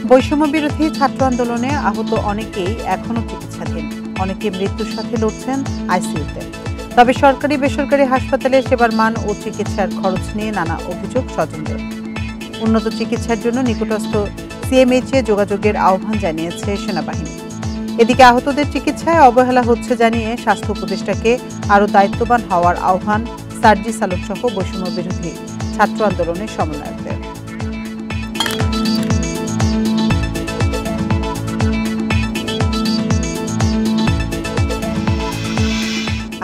বৈষম্য বিরোধী ছাত্র আন্দোলনে আহত অনেকেই এখনো চিকিৎসাধীন, অনেকে মৃত্যুর সাথে লড়ছেন আইসিইউতে। তবে সরকারি বেসরকারি হাসপাতালে সেবার মান ও চিকিৎসার খরচ নিয়ে নানা অভিযোগ স্বজনদের। উন্নত চিকিৎসার জন্য নিকটস্থ সিএমএইচে যোগাযোগের আহ্বান জানিয়েছে সেনাবাহিনী। এদিকে আহতদের চিকিৎসায় অবহেলা হচ্ছে জানিয়ে স্বাস্থ্য উপদেষ্টাকে আরও দায়িত্ববান হওয়ার আহ্বান সার্জিস আলম সহ বৈষম্য বিরোধী ছাত্র আন্দোলনের সমন্বয়কদের।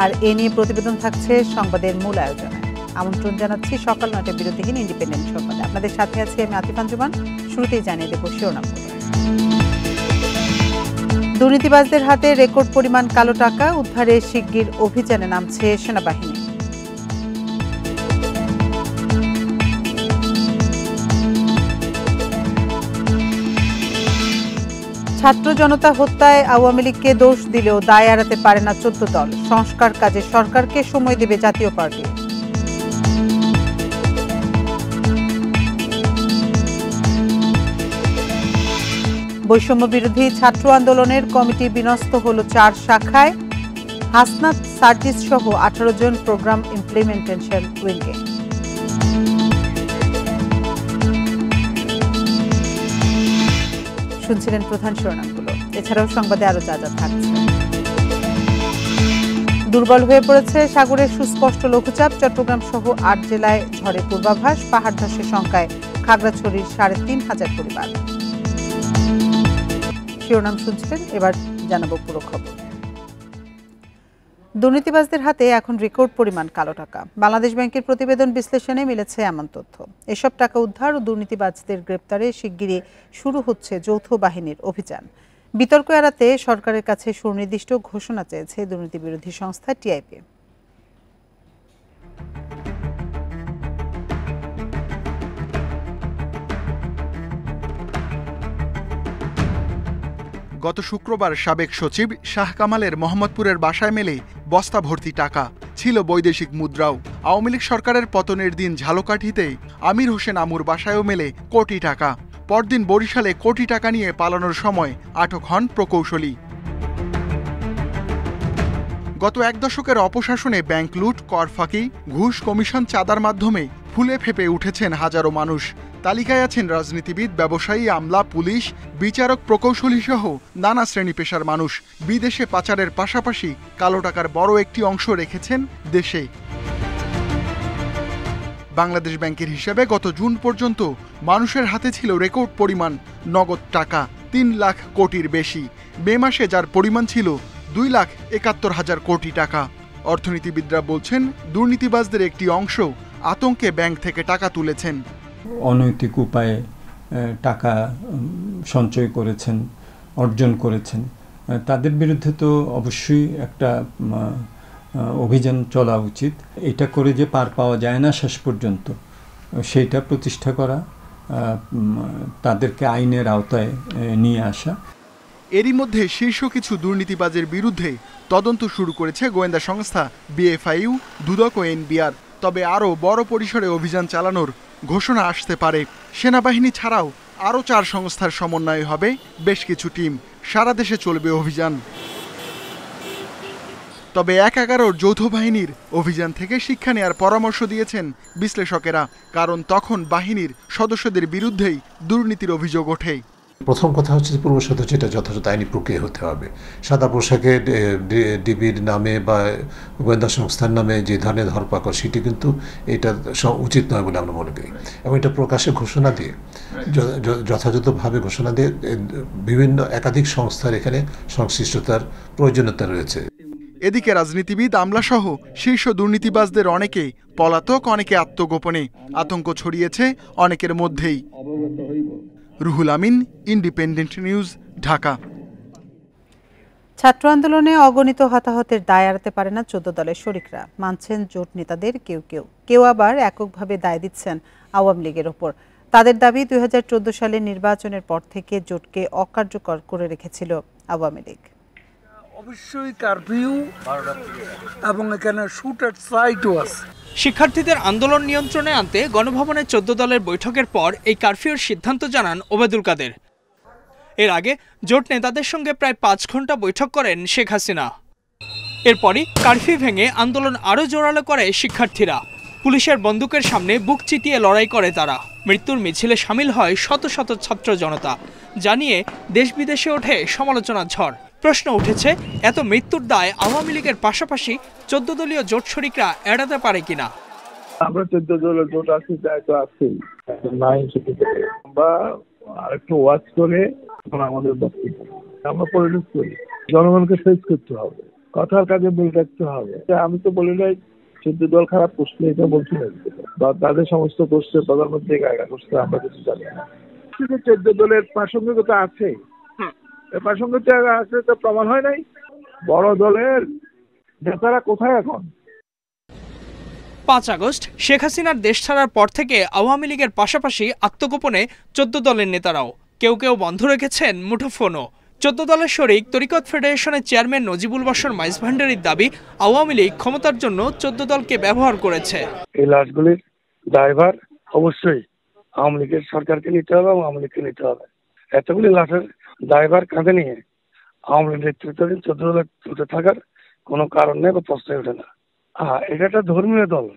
আর এ নিয়ে প্রতিবেদন থাকছে সংবাদের মূল আয়োজনে। আমন্ত্রণ জানাচ্ছি সকাল ৯টায় বিরতিহীন ইন্ডিপেন্ডেন্ট সংবাদে। আপনাদের সাথে আছি আমি আতিফ আঞ্জুমান। শুরুতেই জানিয়ে দেব শিরোনামগুলো। দুর্নীতিবাজদের হাতে রেকর্ড পরিমাণ কালো টাকা উদ্ধারে শিগগির অভিযানে নামছে সেনাবাহিনী। ছাত্র জনতা হত্যায় আওয়ামী লীগকে দোষ দিলেও দায় এড়াতে পারে না ১৪ দল। সংস্কার কাজে সরকারকে সময় দেবে জাতীয় পার্টি। বৈষম্য বিরোধী ছাত্র আন্দোলনের কমিটি বিন্যস্ত হল ৪ শাখায়। হাসনাত সার্জিস সহ ১৮ জন প্রোগ্রাম ইমপ্লিমেন্টেশন উইংয়ে। শুনছিলেন প্রধান শিরোনামগুলো। এছাড়াও সংবাদে আরো যা যা থাকছে। দুর্বল হয়ে পড়েছে সাগরের সুস্পষ্ট লঘুচাপ। চট্টগ্রাম সহ ৮ জেলায় ঝড়ের পূর্বাভাস। পাহাড় ধসের শঙ্কায় খাগড়াছড়ির ৩,৫০০ পরিবার। শিরোনাম শুনছিলেন, এবার জানাবো পুরো খবর। দুর্নীতিবাজদের হাতে এখন রেকর্ড পরিমাণ কালো টাকা। বাংলাদেশ ব্যাংকের প্রতিবেদন বিশ্লেষণে মিলেছে এমন তথ্য। এসব টাকা উদ্ধার ও দুর্নীতিবাজদের গ্রেপ্তারে শিগগিরই শুরু হচ্ছে যৌথ বাহিনীর অভিযান। বিতর্ক এড়াতে সরকারের কাছে সুনির্দিষ্ট ঘোষণা চেয়েছে দুর্নীতি বিরোধী সংস্থা টিআইপি। গত শুক্রবার সাবেক সচিব শাহ কামালের মোহাম্মদপুরের বাসায় মেলে বস্তা ভর্তি টাকা, ছিল বৈদেশিক মুদ্রাও। আওয়ামী লীগ সরকারের পতনের দিন ঝালকাঠিতে আমির হোসেন আমুর বাসায়ও মেলে কোটি টাকা। পরদিন বরিশালে কোটি টাকা নিয়ে পালানোর সময় আটক হন প্রকৌশলী। গত এক দশকের অপশাসনে ব্যাংক লুট, কর ফাঁকি, ঘুষ, কমিশন, চাঁদার মাধ্যমে ফুলে ফেপে উঠেছেন হাজারো মানুষ। তালিকায় আছেন রাজনীতিবিদ, ব্যবসায়ী, আমলা, পুলিশ, বিচারক, প্রকৌশলী সহ নানা শ্রেণী পেশার মানুষ। বিদেশে পাচারের পাশাপাশি কালো টাকার বড় একটি অংশ রেখেছেন দেশে। বাংলাদেশ ব্যাংকের হিসাবে গত জুন পর্যন্ত মানুষের হাতে ছিল রেকর্ড পরিমাণ নগদ টাকা ৩ লাখ কোটির বেশি। মে মাসে যার পরিমাণ ছিল ২,৭১,০০০ কোটি টাকা। অর্থনীতিবিদরা বলছেন, দুর্নীতিবাজদের একটি অংশ আতঙ্কে ব্যাংক থেকে টাকা তুলেছেন। অনৈতিক উপায়ে টাকা সঞ্চয় করেছেন, অর্জন করেছেন, তাদের বিরুদ্ধে তো অবশ্যই একটা অভিযান চলা উচিত। এটা করে যে পার পাওয়া যায় না শেষ পর্যন্ত, সেইটা প্রতিষ্ঠা করা, তাদেরকে আইনের আওতায় নিয়ে আসা। এরই মধ্যে শীর্ষ কিছু দুর্নীতিবাজের বিরুদ্ধে তদন্ত শুরু করেছে গোয়েন্দা সংস্থা বিএফআইইউ, দুদক ও এনবিআর। তবে আরও বড় পরিসরে অভিযান চালানোর ঘোষণা আসতে পারে। সেনাবাহিনী ছাড়াও আরও ৪ সংস্থার সমন্বয়ে হবে বেশ কিছু টিম। সারা দেশে চলবে অভিযান। তবে ১/১১ যৌথ বাহিনীর অভিযান থেকে শিক্ষা নেওয়ার পরামর্শ দিয়েছেন বিশ্লেষকেরা, কারণ তখন বাহিনীর সদস্যদের বিরুদ্ধেই দুর্নীতির অভিযোগ ওঠে। প্রথম কথা হচ্ছে যে পূর্ব সদস্য যেটা যথাযথ আইনি প্রক্রিয়া হতে হবে। সাদা পোশাকে ডিবির নামে বা গোয়েন্দা সংস্থার নামে যে ধরনের ধরপাকড়, সেটি কিন্তু এটা উচিত নয় বলে আমরা মনে করি। এবং এটা প্রকাশ্যে ঘোষণা দিয়ে, যথাযথভাবে ঘোষণা দিয়ে বিভিন্ন একাধিক সংস্থার এখানে সংশ্লিষ্টতার প্রয়োজনীয়তা রয়েছে। এদিকে রাজনীতিবিদ, আমলাসহ শীর্ষ দুর্নীতিবাজদের অনেকে পলাতক, অনেকে আত্মগোপনে। আতঙ্ক ছড়িয়েছে অনেকের মধ্যেই। Ruhul Amin, independent news, Dhaka. ছাত্র আন্দোলনে অগণিত হতাহতের দায় এড়াতে পারে না ১৪ দলের শরিকরা, মানছেন জোট নেতাদের কেউ আবার এককভাবে দায় দিচ্ছেন আওয়ামী লীগের ওপর। তাদের দাবি, ২০১৪ সালের নির্বাচনের পর থেকে জোটকে অকার্যকর করে রেখেছিল আওয়ামী লীগ। অবশ্যই কারফিউ এবং এখানে শুট এট সাইটও আছে। শিক্ষার্থীদের আন্দোলন নিয়ন্ত্রণে আনতে গণভবনের ১৪ দলের বৈঠকের পর এই কারফিউর সিদ্ধান্ত জানান ওবায়দুল কাদের। এর আগে জোট নেতাদের সঙ্গে প্রায় 5 ঘন্টা বৈঠক করেন শেখ হাসিনা। এরপরই কারফিউ ভেঙে আন্দোলন আরও জোরালো করে শিক্ষার্থীরা। পুলিশের বন্দুকের সামনে বুক চিতিয়ে লড়াই করে তারা। মৃত্যুর মিছিলে সামিল হয় শত শত ছাত্র জনতা। জানিয়ে দেশ বিদেশে ওঠে সমালোচনার ঝড়। প্রশ্ন উঠেছে, এত মৃত্যুর দায় আওয়ামী লীগের পাশাপাশি 14 দলীয় জোট শরিকরা এড়াতে পারে কিনা। আমরা 14 দলের জোট আছি, তাই তো আছি নাই, বা আরেকটু ওয়াচ করে আমাদের বক্তব্য আমরা পলিটিক্স করি, জনগণকে ফেস করতে হবে, কথার কাজে মিল রাখতে হবে। আমি তো বলি নাই 14 দল খারাপ করছে, এটা বলছি না, বা তাদের সমস্ত করছে, প্রধানমন্ত্রী গায়না করছে, আমরা কিছু জানি না। কিন্তু 14 দলের প্রাসঙ্গিকতা আছে, প্রাসঙ্গিকতা আছে, তো প্রমাণ হয় নাই। বড় দলের নেতারা কোথায় এখন? 5 আগস্ট শেখ হাসিনার দেশ ছাড়ার পর থেকে আওয়ামী লীগের পাশাপাশি আত্মগোপনে 14 দলের নেতারাও কেউ কেউ বন্ধ রেখেছেন মুঠোফোনও। 14 দলের শরিক তরিকত ফেডারেশনের চেয়ারম্যান নজিবুল বাশর মাইজ ভান্ডারির দাবি, আওয়ামী লীগ ক্ষমতার জন্য 14 দলকে ব্যবহার করেছে। এই লাশগুলির দায়ভার অবশ্যই আওয়ামী লীগের সরকারকে নিতে হবে এবং আওয়ামী লীগকে নিতে হবে। এতগুলি লাশের দায়ভার কাঁধে নিয়ে আওয়ামী লীগ নেতৃত্বাধীন 14 দলের চলতে থাকার কোনো কারণ নেই বা প্রশ্নই ওঠে না। এটা একটা ধর্মীয় দল,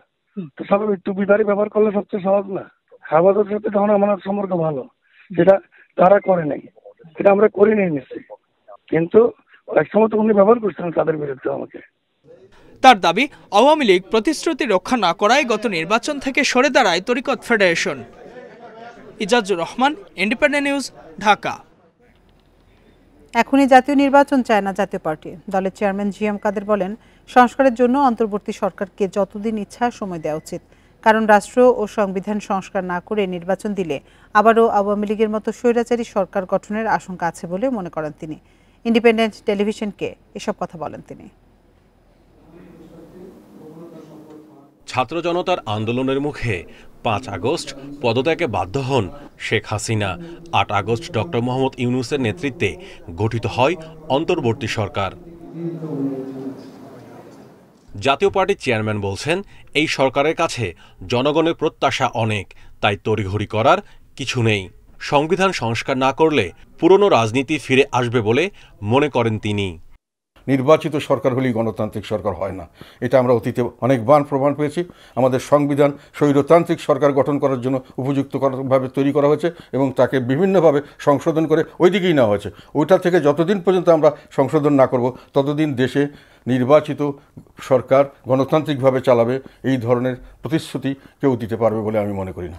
তো স্বাভাবিক টুপিদারি ব্যবহার করলে সবচেয়ে সহজ না। হেফাজতের সাথে তখন আমার সম্পর্ক ভালো, যেটা তারা করে নাই, এটা আমরা করি নাই নিশ্চয়ই, কিন্তু এক সময় তো উনি ব্যবহার করছিলেন তাদের বিরুদ্ধে আমাকে। তার দাবি, আওয়ামী লীগ প্রতিশ্রুতি রক্ষা না করায় গত নির্বাচন থেকে সরে দাঁড়ায় Tariqat federation. Ijajur Rahman, independent news, Dhaka. এখনই জাতীয় নির্বাচন চায় না জাতীয় পার্টি। দলের চেয়ারম্যান জিএম কাদের বলেন, সংস্কারের জন্য অন্তর্বর্তী সরকারকে যতদিন ইচ্ছা সময় দেওয়া উচিত, কারণ রাষ্ট্র ও সংবিধান সংস্কার না করে নির্বাচন দিলে আবারও আওয়ামী লীগের মতো স্বৈরাচারী সরকার গঠনের আশঙ্কা আছে বলে মনে করেন তিনি। ইন্ডিপেন্ডেন্ট টেলিভিশনকে এসব কথা বলেন তিনি। ছাত্র জনতার আন্দোলনের মুখে 5 আগস্ট পদত্যাগে বাধ্য হন শেখ হাসিনা। 8 আগস্ট ডক্টর মোহাম্মদ ইউনূসের নেতৃত্বে গঠিত হয় অন্তর্বর্তী সরকার। জাতীয় পার্টির চেয়ারম্যান বলছেন, এই সরকারের কাছে জনগণের প্রত্যাশা অনেক, তাই তড়িঘড়ি করার কিছু নেই। সংবিধান সংস্কার না করলে পুরনো রাজনীতি ফিরে আসবে বলে মনে করেন তিনি। নির্বাচিত সরকার হলেই গণতান্ত্রিক সরকার হয় না, এটা আমরা অতীতে অনেকবার প্রমাণ পেয়েছি। আমাদের সংবিধান স্বৈরতান্ত্রিক সরকার গঠন করার জন্য উপযুক্তভাবে তৈরি করা হয়েছে এবং তাকে বিভিন্নভাবে সংশোধন করে ওই দিকেই নেওয়া হয়েছে। ওইটা থেকে যতদিন পর্যন্ত আমরা সংশোধন না করব, ততদিন দেশে নির্বাচিত সরকার গণতান্ত্রিকভাবে চালাবে এই ধরনের প্রতিশ্রুতি কেউ দিতে পারবে বলে আমি মনে করি না।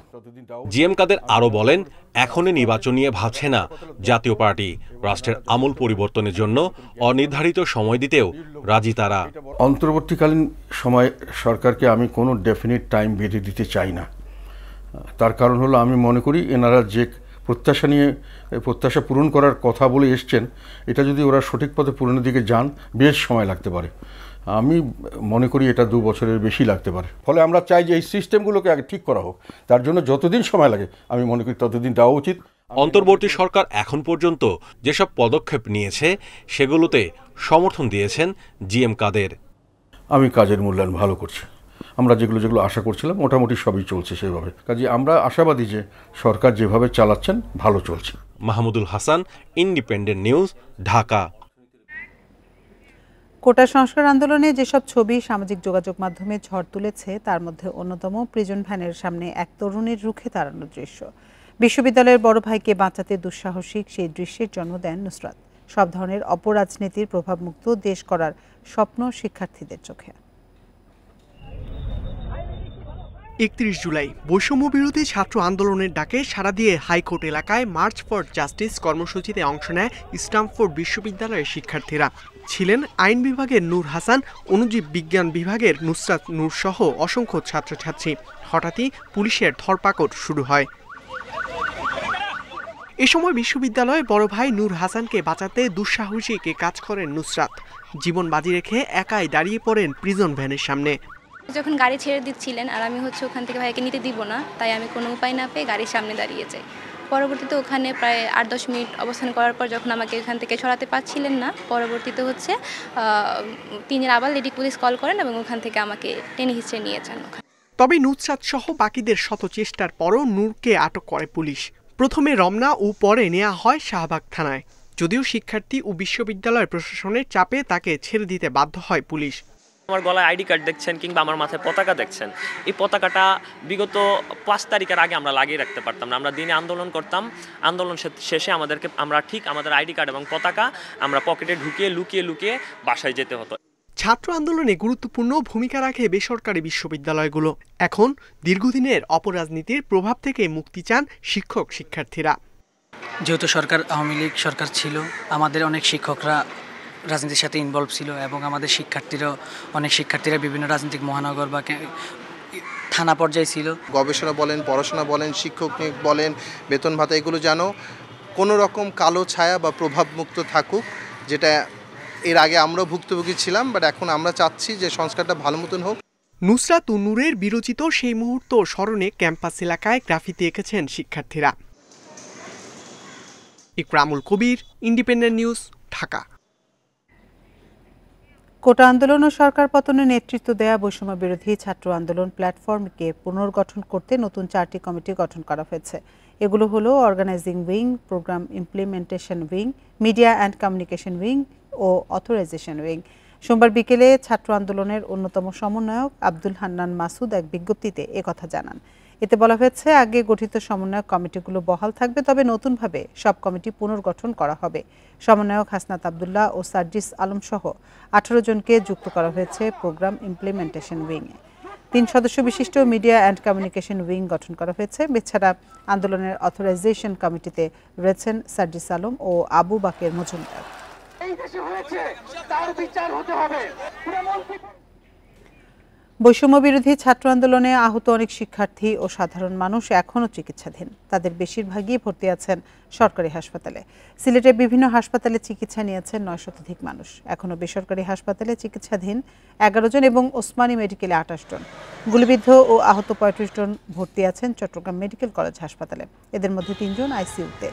জিএম কাদের আরও বলেন, এখনই নির্বাচন নিয়ে ভাবছে না জাতীয় পার্টি। রাষ্ট্রের আমূল পরিবর্তনের জন্য অনির্ধারিত সময় দিতেও রাজি তারা। অন্তর্বর্তীকালীন সময় সরকারকে আমি কোনো ডেফিনিট টাইম বেঁধে দিতে চাই না। তার কারণ হলো, আমি মনে করি এনারা যে প্রত্যাশা পূরণ করার কথা বলে এসছেন, এটা যদি ওরা সঠিক পথে পূরণের দিকে যান বেশ সময় লাগতে পারে। আমি মনে করি এটা 2 বছরের বেশি লাগতে পারে। ফলে আমরা চাই যে এই সিস্টেমগুলোকে আগে ঠিক করা হোক, তার জন্য যতদিন সময় লাগে আমি মনে করি ততদিন দেওয়া উচিত। অন্তর্বর্তী সরকার এখন পর্যন্ত যেসব পদক্ষেপ নিয়েছে সেগুলোতে সমর্থন দিয়েছেন জিএম কাদের। আমি কাজের মূল্যায়ন ভালো করছি। আমরা যেগুলো আশা করছিলাম মোটামুটি সবই চলছে সেভাবে। কাজে আমরা আশাবাদী যে সরকার যেভাবে চালাচ্ছেন ভালো চলছে। Mahmudul Hasan, independent news, Dhaka. Quota সংস্কার আন্দোলনে যেসব ছবি সামাজিক যোগাযোগ মাধ্যমে ঝড় তুলেছে, তার মধ্যে অন্যতম প্রিজন ভ্যানের সামনে এক তরুণীর রুখে দাঁড়ানোর দৃশ্য। বিশ্ববিদ্যালয়ের বড় ভাইকে বাঁচাতে দুঃসাহসিক সেই দৃশ্যের জন্ম দেন নুসরাত। সব ধরনের অপরাজনীতির প্রভাবমুক্ত দেশ করার স্বপ্ন শিক্ষার্থীদের চোখে। 31 জুলাই বৈষম্য বিরোধী ছাত্র আন্দোলনের ডাকে সাড়া দিয়ে হাইকোর্ট এলাকায় মার্চ ফর জাস্টিস কর্মসূচিতে অংশ নেয় স্ট্যামফোর্ড বিশ্ববিদ্যালয়ের শিক্ষার্থীরা। ছিলেন আইন বিভাগের নূর হাসান, অণুজীব বিজ্ঞান বিভাগের নুসরাত নূর সহ অসংখ্য ছাত্রছাত্রী। হঠাৎই পুলিশের ধরপাকড় শুরু হয়। এ সময় বিশ্ববিদ্যালয়ের বড় ভাই নূর হাসানকে বাঁচাতে দুঃসাহসিক কাজ করেন নুসরাত। জীবন বাজি রেখে একাই দাঁড়িয়ে পড়েন প্রিজন ভ্যানের সামনে। যখন গাড়ি ছেড়ে দিচ্ছিলেন আর আমি ওখান থেকে ভাইকে নিতে দিব না, তাই আমি কোনো উপায় না পেয়ে গাড়ির সামনে দাঁড়িয়ে যাই। পরবর্তীতে ওখানে প্রায় 8-10 মিনিট অবস্থান করার পর যখন আমাকে ওখান থেকে সরাতে পারছিলেন না, পরবর্তীতে তিনি আবার লেডি পুলিশ কল করেন এবং ওখান থেকে আমাকে টেনে হিঁচড়ে নিয়ে যান। তবে নুসরাত সহ বাকিদের শত চেষ্টার পরও নূরকে আটক করে পুলিশ। প্রথমে রমনা ও পরে নেওয়া হয় শাহবাগ থানায়। যদিও শিক্ষার্থী ও বিশ্ববিদ্যালয় প্রশাসনের চাপে তাকে ছেড়ে দিতে বাধ্য হয় পুলিশ। আমার গলায় আইডি কার্ড দেখছেন কিংবা আমার মাথায় পতাকা দেখছেন, এই পতাকাটা বিগত 5 তারিখের আগে আমরা লাগিয়ে রাখতে পারতাম না। আমরা দিনে আন্দোলন করতাম, আন্দোলন আমরা আমাদের আইডি কার্ড এবং পতাকা আমরা পকেটে ঢুকিয়ে লুকিয়ে বাসায় যেতে হতো। ছাত্র আন্দোলনে গুরুত্বপূর্ণ ভূমিকা রাখে বেসরকারি বিশ্ববিদ্যালয়গুলো। এখন দীর্ঘদিনের অপরাজনীতির প্রভাব থেকে মুক্তি চান শিক্ষক শিক্ষার্থীরা। যেহেতু সরকার আওয়ামী লীগ সরকার ছিল, আমাদের অনেক শিক্ষকরা রাজনীতির সাথে ইনভলভ ছিল এবং আমাদের অনেক শিক্ষার্থীরা বিভিন্ন রাজনৈতিক মহানগর বা থানা পর্যায়ে ছিল। গবেষণা বলেন, পড়াশোনা বলেন, শিক্ষক নিয়োগ বলেন, বেতন ভাতা, এগুলো যেন কোনো রকম কালো ছায়া বা প্রভাবমুক্ত থাকুক, যেটা এর আগে আমরা ভুক্তভোগী ছিলাম, বাট এখন আমরা চাচ্ছি যে সংস্কারটা ভালো মতন হোক। নুসরাত ও নূরের বিরচিত সেই মুহূর্ত স্মরণে ক্যাম্পাস এলাকায় গ্রাফিতি এঁকেছেন শিক্ষার্থীরা। ইকরামুল কবির, ইন্ডিপেন্ডেন্ট নিউজ, ঢাকা। কোটা আন্দোলন ও সরকার পতনে নেতৃত্ব দেয়া বৈষম্য বিরোধী ছাত্র আন্দোলন প্ল্যাটফর্মকে পুনর্গঠন করতে নতুন 4টি কমিটি গঠন করা হয়েছে। এগুলো হলো organizing wing, programme implementation wing, media and communication wing ও অথরাইজেশন উইং। সোমবার বিকেলে ছাত্র আন্দোলনের অন্যতম সমন্বয়ক আব্দুল হান্নান মাসুদ এক বিজ্ঞপ্তিতে একথা জানান। এতে বলা হয়েছে, আগে গঠিত সমন্বয়ক কমিটিগুলো বহাল থাকবে, তবে নতুনভাবে সব কমিটি পুনর্গঠন করা হবে। সমন্বয়ক হাসনাত আব্দুল্লাহ ও সার্জিস আলম সহ 18 জনকে যুক্ত করা হয়েছে প্রোগ্রাম ইমপ্লিমেন্টেশন উইংয়ে। 3 সদস্য বিশিষ্ট মিডিয়া অ্যান্ড কমিউনিকেশন উইং গঠন করা হয়েছে। এছাড়া আন্দোলনের অথরাইজেশন কমিটিতে রয়েছেন সার্জিস আলম ও আবু বাকের মজুমদার। বৈষম্য বিরোধী ছাত্র আন্দোলনে আহত অনেক শিক্ষার্থী ও সাধারণ মানুষ এখনও চিকিৎসাধীন। তাদের বেশিরভাগই ভর্তি আছেন সরকারি হাসপাতালে। সিলেটের বিভিন্ন হাসপাতালে চিকিৎসা নিয়েছেন 9 শতাধিক মানুষ। এখনও বেসরকারি হাসপাতালে চিকিৎসাধীন 11 জন এবং ওসমানী মেডিকেলে 28 জন। গুলিবিদ্ধ ও আহত 35 জন ভর্তি আছেন চট্টগ্রাম মেডিকেল কলেজ হাসপাতালে। এদের মধ্যে 3 জন আইসিইউতে।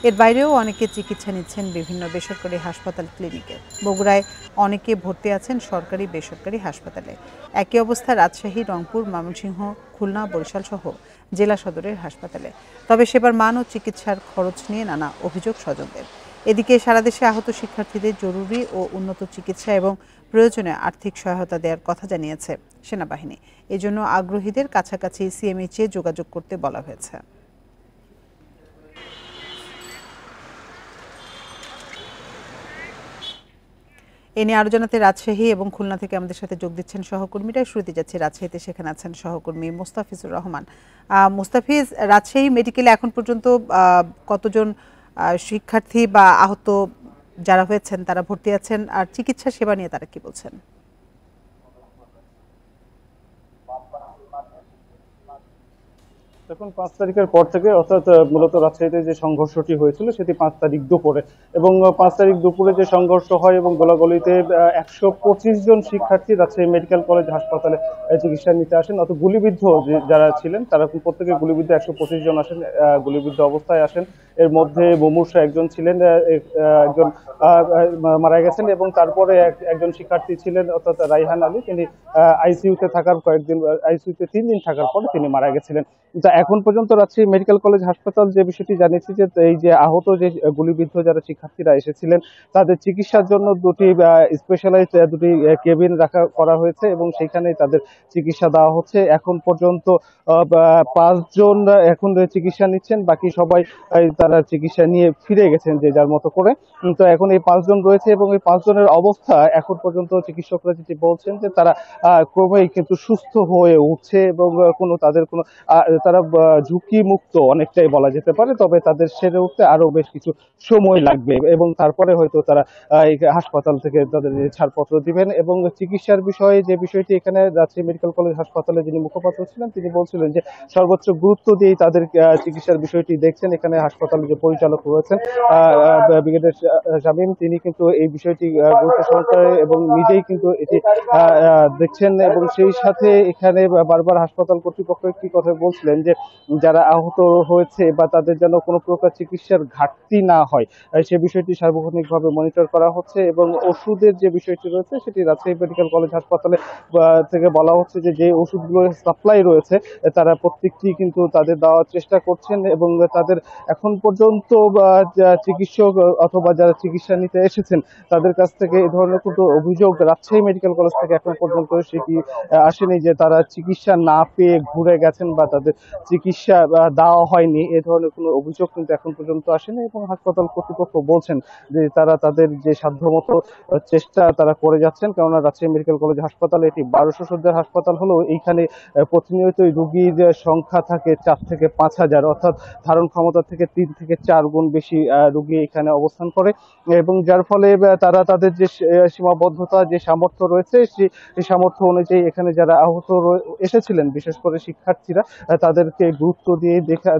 এর বাইরেও অনেকে চিকিৎসা নিচ্ছেন বিভিন্ন বেসরকারি হাসপাতাল, ক্লিনিকে। বগুড়ায় অনেকে ভর্তি আছেন সরকারি বেসরকারি হাসপাতালে। একই অবস্থা রাজশাহী, রংপুর, ময়মনসিংহ, খুলনা, বরিশাল সহ জেলা সদরের হাসপাতালে। তবে সেবার মান ও চিকিৎসার খরচ নিয়ে নানা অভিযোগ স্বজনদের। এদিকে সারা দেশে আহত শিক্ষার্থীদের জরুরি ও উন্নত চিকিৎসা এবং প্রয়োজনে আর্থিক সহায়তা দেওয়ার কথা জানিয়েছে সেনাবাহিনী। এজন্য আগ্রহীদের কাছাকাছি সিএমএইচে যোগাযোগ করতে বলা হয়েছে। এ নিয়ে আরো জানাতে রাজশাহী এবং খুলনা থেকে আমাদের সাথে যোগ দিচ্ছেন সহকর্মীরা। শুরুতে যাচ্ছে রাজশাহীতে, সেখানে আছেন সহকর্মী মোস্তাফিজুর রহমান। মোস্তাফিজ, রাজশাহী মেডিকেলে এখন পর্যন্ত কতজন শিক্ষার্থী বা আহত যারা হয়েছেন তারা ভর্তি আছেন, আর চিকিৎসা সেবা নিয়ে তারা কি বলছেন? দেখুন, 5 তারিখের পর থেকে, অর্থাৎ মূলত রাজশাহীতে যে সংঘর্ষটি হয়েছিল সেটি 5 তারিখ দুপুরে, এবং 5 তারিখ দুপুরে যে সংঘর্ষ হয় এবং গোলাগুলিতে 125 জন শিক্ষার্থী রাজশাহী মেডিকেল কলেজ হাসপাতালে চিকিৎসা নিতে আসেন। অর্থাৎ গুলিবিদ্ধ যারা ছিলেন তারা প্রত্যেকে গুলিবিদ্ধ 125 জন আসেন, গুলিবিদ্ধ অবস্থায় আসেন। এর মধ্যে মুমূর্ষু একজন ছিলেন, একজন মারা গেছেন, এবং তারপরে একজন শিক্ষার্থী ছিলেন অর্থাৎ রাইহান আলী, তিনি আইসিইউতে থাকার আইসিইউতে 3 দিন থাকার পরে তিনি মারা গেছিলেন। কিন্তু এখন পর্যন্ত রাজশাহী মেডিকেল কলেজ হাসপাতাল যে বিষয়টি জানিয়েছে যে এই যে আহত যে গুলিবিদ্ধ যারা শিক্ষার্থীরা এসেছিলেন তাদের চিকিৎসার জন্য দুটি কেবিন করা হয়েছে এবং সেখানে তাদের চিকিৎসা দেওয়া হচ্ছে। এখন পর্যন্ত 5 জন এখন চিকিৎসা নিচ্ছেন, বাকি সবাই তারা চিকিৎসা নিয়ে ফিরে গেছেন যে যার মতো করে। তো এখন এই 5 জন রয়েছে এবং এই 5 জনের অবস্থা এখন পর্যন্ত চিকিৎসকরা যেটি বলছেন যে তারা ক্রমেই কিন্তু সুস্থ হয়ে উঠছে এবং তারা ঝুঁকি মুক্ত অনেকটাই বলা যেতে পারে, তবে তাদের সেরে উঠতে আরো বেশ কিছু সময় লাগবে এবং তারপরে হয়তো তারা হাসপাতাল থেকে তাদের ছাড়পত্র দিবেন। এবং চিকিৎসার বিষয়ে যে বিষয়টি এখানে রাজশাহী মেডিকেল কলেজ হাসপাতালে যিনি মুখপাত্র ছিলেন তিনি বলছিলেন যে সর্বোচ্চ গুরুত্ব দিয়ে তাদের চিকিৎসার বিষয়টি দেখছেন। এখানে হাসপাতাল হাসপাতালের যে পরিচালক রয়েছেন ব্রিগেডিয়ার শামীম, তিনি কিন্তু এই বিষয়টি গুরুত্ব সহকারে এবং নিজেই কিন্তু এটি দেখছেন এবং সেই সাথে এখানে বারবার হাসপাতাল কর্তৃপক্ষ একটি কথা বলছিলেন যে যারা আহত হয়েছে বা তাদের যেন কোনো প্রকার চিকিৎসার ঘাটতি না হয় সে বিষয়টি সার্বক্ষণিকভাবে মনিটর করা হচ্ছে এবং ওষুধের যে বিষয়টি রয়েছে সেটি রাজশাহী মেডিকেল কলেজ হাসপাতালে থেকে বলা হচ্ছে যে ওষুধগুলো সাপ্লাই রয়েছে তারা প্রত্যেকটি কিন্তু তাদের দেওয়ার চেষ্টা করছেন এবং তাদের এখন পর্যন্ত চিকিৎসক অথবা যারা চিকিৎসা নিতে এসেছেন তাদের কাছ থেকে এই ধরনের কোনো অভিযোগ রাজশাহী মেডিকেল কলেজ থেকে এখন পর্যন্ত সেটি আসেনি যে তারা চিকিৎসা না পেয়ে ঘুরে গেছেন বা তাদের চিকিৎসা দেওয়া হয়নি, এ ধরনের কোনো অভিযোগ কিন্তু এখন পর্যন্ত আসেনি এবং হাসপাতাল কর্তৃপক্ষ বলছেন যে তারা তাদের যে সাধ্যমতো চেষ্টা তারা করে যাচ্ছেন। কেননা রাজশাহী মেডিকেল কলেজ হাসপাতাল এটি 1200 শয্যার হাসপাতাল হলেও এইখানে প্রতিনিয়তই রোগীর সংখ্যা থাকে 4 থেকে 5000, অর্থাৎ ধারণ ক্ষমতা থেকে 3 থেকে 4 গুণ বেশি রোগী এখানে অবস্থান করে এবং যার ফলে তারা তাদের যে সীমাবদ্ধতা যে সামর্থ্য রয়েছে সেই সামর্থ্য অনুযায়ী এখানে যারা আহত এসেছিলেন বিশেষ করে শিক্ষার্থীরা তাদেরকে গুরুত্ব দিয়ে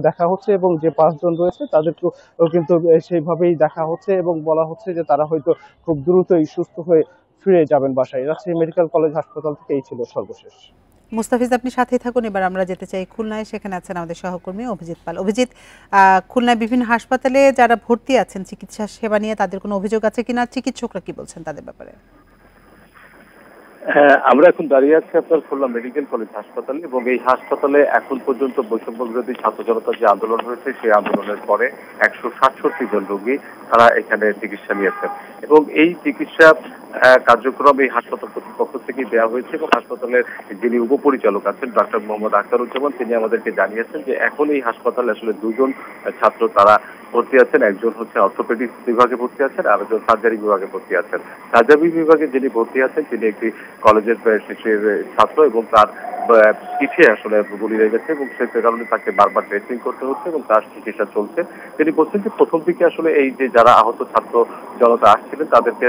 দেখা হচ্ছে এবং যে 5 জন রয়েছে তাদেরকেও কিন্তু সেইভাবেই দেখা হচ্ছে এবং বলা হচ্ছে যে তারা হয়তো খুব দ্রুতই সুস্থ হয়ে ফিরে যাবেন বাসায়। রাজশাহী মেডিকেল কলেজ হাসপাতাল থেকে এই ছিল সর্বশেষ। মুস্তাফিজ, আপনি সাথেই থাকুন। এবার আমরা যেতে চাই খুলনায়, সেখানে আছেন আমাদের সহকর্মী অভিজিৎ পাল। অভিজিৎ, খুলনায় বিভিন্ন হাসপাতালে যারা ভর্তি আছেন চিকিৎসা সেবা নিয়ে তাদের কোনো অভিযোগ আছে কিনা, চিকিৎসকরা কি বলছেন তাদের ব্যাপারে? হ্যাঁ, আমরা এখন দাঁড়িয়ে আছি আপনার খুলনা মেডিকেল কলেজ হাসপাতালে এবং এই হাসপাতালে এখন পর্যন্ত বৈষম্য বিরোধী ছাত্র জনতার যে আন্দোলন হয়েছে সেই আন্দোলনের পরে 167 জন রোগী তারা এখানে চিকিৎসা নিয়েছেন এবং এই চিকিৎসা কার্যক্রম এই হাসপাতাল কর্তৃপক্ষ থেকে দেওয়া হয়েছে এবং হাসপাতালের যিনি উপপরিচালক আছেন ডক্টর মোহাম্মদ আখতারুজ্জামান তিনি আমাদেরকে জানিয়েছেন যে এখন এই হাসপাতালে আসলে 2 জন ছাত্র তারা ভর্তি আছেন। একজন হচ্ছে অর্থোপেডিক বিভাগে ভর্তি আছেন আর একজন সার্জারি বিভাগে ভর্তি আছেন। সার্জারি বিভাগে যিনি ভর্তি আছেন তিনি একটি কলেজের শেষের ছাত্র এবং তার পিঠে আসলে গুলি লেগেছে এবং সে কারণে তাকে বারবার ড্রেসিং করতে হচ্ছে এবং তার চিকিৎসা চলছে। তিনি বলছেন যে প্রথম দিকে আসলে এই যে যারা আহত ছাত্র জনতা আসছিলেন তাদেরকে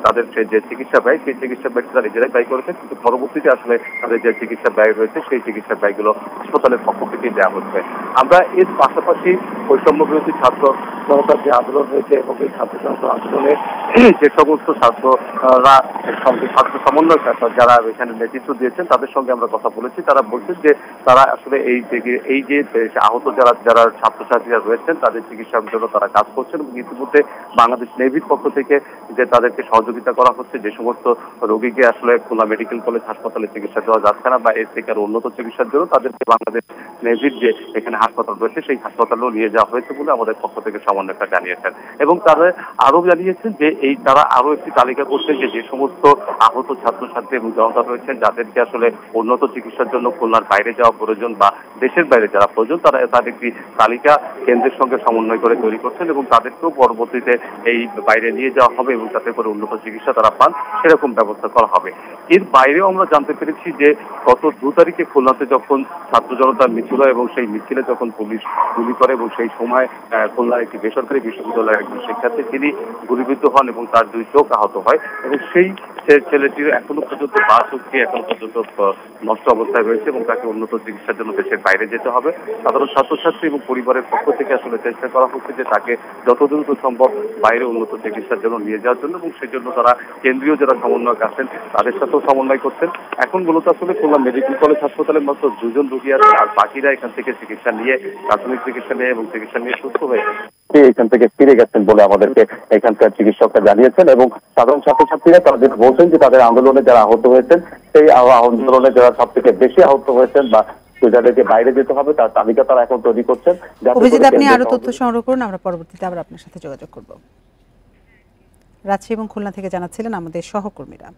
তাদের যে চিকিৎসা ব্যয় সেই চিকিৎসা ব্যয় তারা নিজেরাই ব্যয় করেছেন, কিন্তু পরবর্তীতে আসলে তাদের যে চিকিৎসা ব্যয় রয়েছে সেই চিকিৎসা ব্যয়গুলো হাসপাতালের পক্ষ থেকে দেওয়া হচ্ছে। আমরা এর পাশাপাশি বৈষম্য বিরোধী ছাত্র জনতার যে আন্দোলন হয়েছে এবং এই ছাত্র জনতা আন্দোলনে যে সমস্ত ছাত্ররা ছাত্র সমন্বয় যারা এখানে নেতৃত্ব দিয়েছেন তাদের সঙ্গে আমরা কথা বলেছি। তারা বলছেন যে তারা আসলে এই যে আহত যারা ছাত্রছাত্রীরা রয়েছেন তাদের চিকিৎসার জন্য তারা কাজ করছেন এবং ইতিমধ্যে বাংলাদেশ নেভির পক্ষ থেকে যে তাদেরকে সহযোগিতা করা হচ্ছে যে সমস্ত রোগীকে আসলে খুলনা মেডিকেল কলেজ হাসপাতালে চিকিৎসা দেওয়া যাচ্ছে না বা এর থেকে আরো উন্নত চিকিৎসার জন্য তাদেরকে বাংলাদেশ নেভির যে এখানে হাসপাতাল রয়েছে সেই হাসপাতালেও নিয়ে যাওয়া হয়েছে বলে আমাদের পক্ষ থেকে সমন্বয়টা জানিয়েছেন এবং তারা আরো জানিয়েছেন যে তারা আরো একটি তালিকা করছেন যে সমস্ত আহত ছাত্রছাত্রী এবং জনতা রয়েছেন যাদেরকে আসলে উন্নত চিকিৎসার জন্য খুলনার বাইরে যাওয়া প্রয়োজন বা দেশের বাইরে যারা প্রয়োজন তারা তার একটি তালিকা কেন্দ্রের সঙ্গে সমন্বয় করে তৈরি করছেন এবং তাদেরকেও পরবর্তীতে এই বাইরে নিয়ে যাওয়া হবে এবং যাতে করে উন্নত চিকিৎসা তারা পান সেরকম ব্যবস্থা করা হবে। এর বাইরেও আমরা জানতে পেরেছি যে গত 2 তারিখে খুলনাতে যখন ছাত্র জনতার মিছিল হয় এবং সেই মিছিলে যখন পুলিশ গুলি করে এবং সেই সময় খুলনার একটি বেসরকারি বিশ্ববিদ্যালয়ের একজন শিক্ষার্থী তিনি গুলিবিদ্ধ হন এবং তার 2 চোখ আহত হয় এবং সেই ছেলেটির এখনো পর্যন্ত বাস হচ্ছে এখনো পর্যন্ত নষ্ট অবস্থায় রয়েছে এবং তাকে উন্নত চিকিৎসার জন্য দেশের বাইরে যেতে হবে। সাধারণ ছাত্রছাত্রী এবং পরিবারের পক্ষ থেকে আসলে চেষ্টা করা হচ্ছে যে তাকে যত দ্রুত সম্ভব বাইরে উন্নত চিকিৎসার জন্য নিয়ে যাওয়ার জন্য এবং সেই জন্য তারা কেন্দ্রীয় যারা সমন্বয়ক আছেন তাদের সাথেও সমন্বয় করছেন। এখন মূলত আসলে খুলনা মেডিকেল কলেজ হাসপাতালে মাত্র 2 জন রোগী আছে আর বাকিরা এখান থেকে চিকিৎসা নিয়ে প্রাথমিক চিকিৎসা নিয়ে এবং চিকিৎসা নিয়ে সুস্থ হয়ে এখান থেকে ফিরে গেছেন বলে আমাদেরকে এখানকার চিকিৎসকরা জানিয়েছেন এবং সাধারণ ছাত্রছাত্রীরা তাদের বলছেন যে তাদের আন্দোলনে যারা আহত হয়েছেন সেই আন্দোলনে যারা সব থেকে বেশি আহত হয়েছেন বা যাদেরকে বাইরে যেতে হবে তার তালিকা তারা এখন তৈরি করছেন। অভিজিৎ, আপনি আরো তথ্য সংগ্রহ করুন, আমরা পরবর্তীতে আবার আপনার সাথে যোগাযোগ করব। রাজশাহী এবং খুলনা থেকে জানাচ্ছিলেন আমাদের সহকর্মীরা।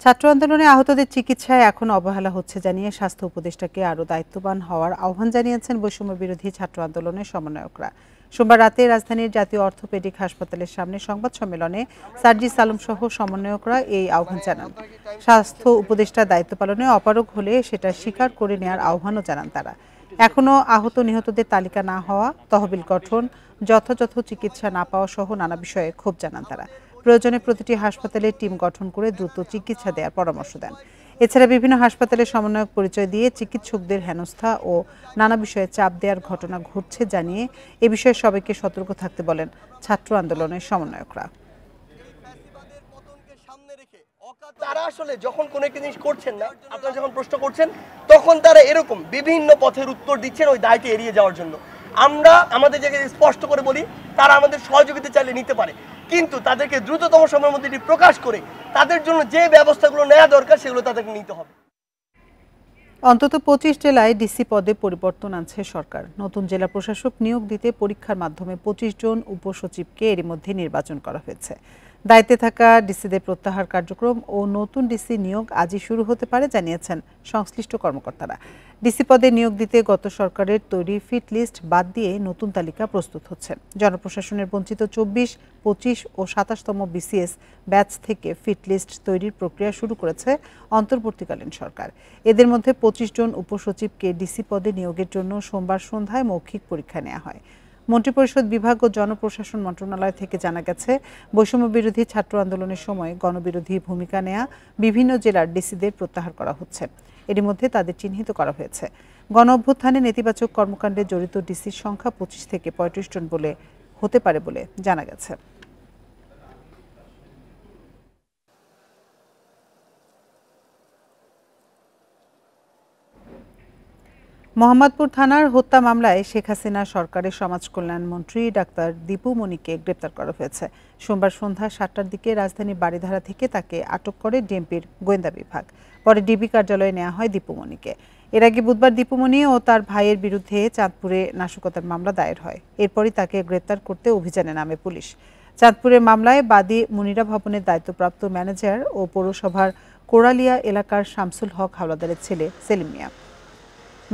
ছাত্র আন্দোলনে আহতদের চিকিৎসায় এখন অবহেলা হচ্ছে জানিয়ে স্বাস্থ্য উপদেষ্টাকে আরও দায়িত্ববান হওয়ার আহ্বান জানিয়েছেন বৈষম্য বিরোধী ছাত্র আন্দোলনের সমন্বয়করা। সোমবার রাতে রাজধানীর জাতীয় অর্থোপেডিক হাসপাতালের সামনে সংবাদ সম্মেলনে সার্জিস আলম সহ সমন্বয়করা এই আহ্বান জানান। স্বাস্থ্য উপদেষ্টা দায়িত্ব পালনে অপারগ হলে সেটা স্বীকার করে নেওয়ার আহ্বানও জানান তারা। এখনও আহত নিহতদের তালিকা না হওয়া, তহবিল গঠন, যথাযথ চিকিৎসা না পাওয়া সহ নানা বিষয়ে ক্ষোভ জানান তারা। প্রয়োজনে প্রতিটি হাসপাতালে টিম গঠন করে দ্রুত চিকিৎসা দেওয়ার পরামর্শ দেন। এছাড়া বিভিন্ন হাসপাতালে সমন্বয়ক পরিচয় দিয়ে চিকিৎসকদের হেনস্থা ও নানা বিষয়ে চাপ দেওয়ার ঘটনা ঘটছে জানিয়ে এ বিষয়ে সবাইকে সতর্ক থাকতে বলেন ছাত্র আন্দোলনের সমন্বয়করা। তারা আসলে যখন কোনো একটা জিনিস করছেন না, আপনারা যখন প্রশ্ন করছেন, তখন তারা এরকম বিভিন্ন পথের উত্তর দিচ্ছেন ওই দায়কে এড়িয়ে যাওয়ার জন্য। আমরা আমাদের জায়গায় স্পষ্ট করে বলি, তারা আমাদের সহযোগিতা চাইলে নিতে পারে, কিন্তু তাদেরকে দ্রুততম সময়ের মধ্যে এটি প্রকাশ করে তাদের জন্য যে ব্যবস্থাগুলো নেওয়া দরকার সেগুলো তাদেরকে নিতে হবে। অন্তত 25 জেলায় ডিসি পদে পরিবর্তন আনছে সরকার। নতুন জেলা প্রশাসক নিয়োগ দিতে পরীক্ষার মাধ্যমে 25 জন উপসচিবকে এরই মধ্যে নির্বাচন করা হয়েছে। দায়িত্বে থাকা ডিসিদের প্রত্যাহার কার্যক্রম ও নতুন ডিসি নিয়োগ আজই শুরু হতে পারে জানিয়েছেন সংশ্লিষ্ট কর্মকর্তারা। ডিসি পদে নিয়োগ দিতে গত সরকারের তৈরি ফিট লিস্ট বাদ দিয়ে নতুন তালিকা প্রস্তুত হচ্ছে। জনপ্রশাসনের বঞ্চিত 24, 25 ও 27তম বিসিএস ব্যাচ থেকে ফিট লিস্ট তৈরির প্রক্রিয়া শুরু করেছে অন্তর্বর্তীকালীন সরকার। এদের মধ্যে 25 জন উপসচিবকে ডিসি পদে নিয়োগের জন্য সোমবার সন্ধ্যায় মৌখিক পরীক্ষা নেওয়া হয়। মন্ত্রিপরিষদ বিভাগ ও জনপ্রশাসন মন্ত্রণালয় থেকে জানা গেছে, বৈষম্য বিরোধী ছাত্র আন্দোলনের সময় গণবিরোধী ভূমিকা নেয়া বিভিন্ন জেলার ডিসিদের প্রত্যাহার করা হচ্ছে। এর মধ্যে তাদের চিহ্নিত করা হয়েছে। গণ অভ্যুত্থানে নেতিবাচক কর্মকাণ্ডে জড়িত ডিসির সংখ্যা 25 থেকে 35 জন বলে হতে পারে বলে জানা গেছে। মোহাম্মদপুর থানার হত্যা মামলায় শেখ হাসিনা সরকারের সমাজ কল্যাণ মন্ত্রী ডাক্তার দীপু মনিকে গ্রেপ্তার করা হয়েছে। সোমবার সন্ধ্যা 7টার দিকে রাজধানীর বাড়িধারা থেকে তাকে আটক করে ডিএমপির গোয়েন্দা বিভাগ। পরে ডিবি কার্যালয়ে নেওয়া হয় দীপু মনিকে। এর আগে বুধবার দীপু মনি ও তার ভাইয়ের বিরুদ্ধে চাঁদপুরে নাশকতার মামলা দায়ের হয়। এরপরই তাকে গ্রেপ্তার করতে অভিযানে নামে পুলিশ। চাঁদপুরের মামলায় বাদী মুনিরা ভবনের দায়িত্বপ্রাপ্ত ম্যানেজার ও পৌরসভার কোরালিয়া এলাকার শামসুল হক হাওলাদারের ছেলে সেলিম মিয়া।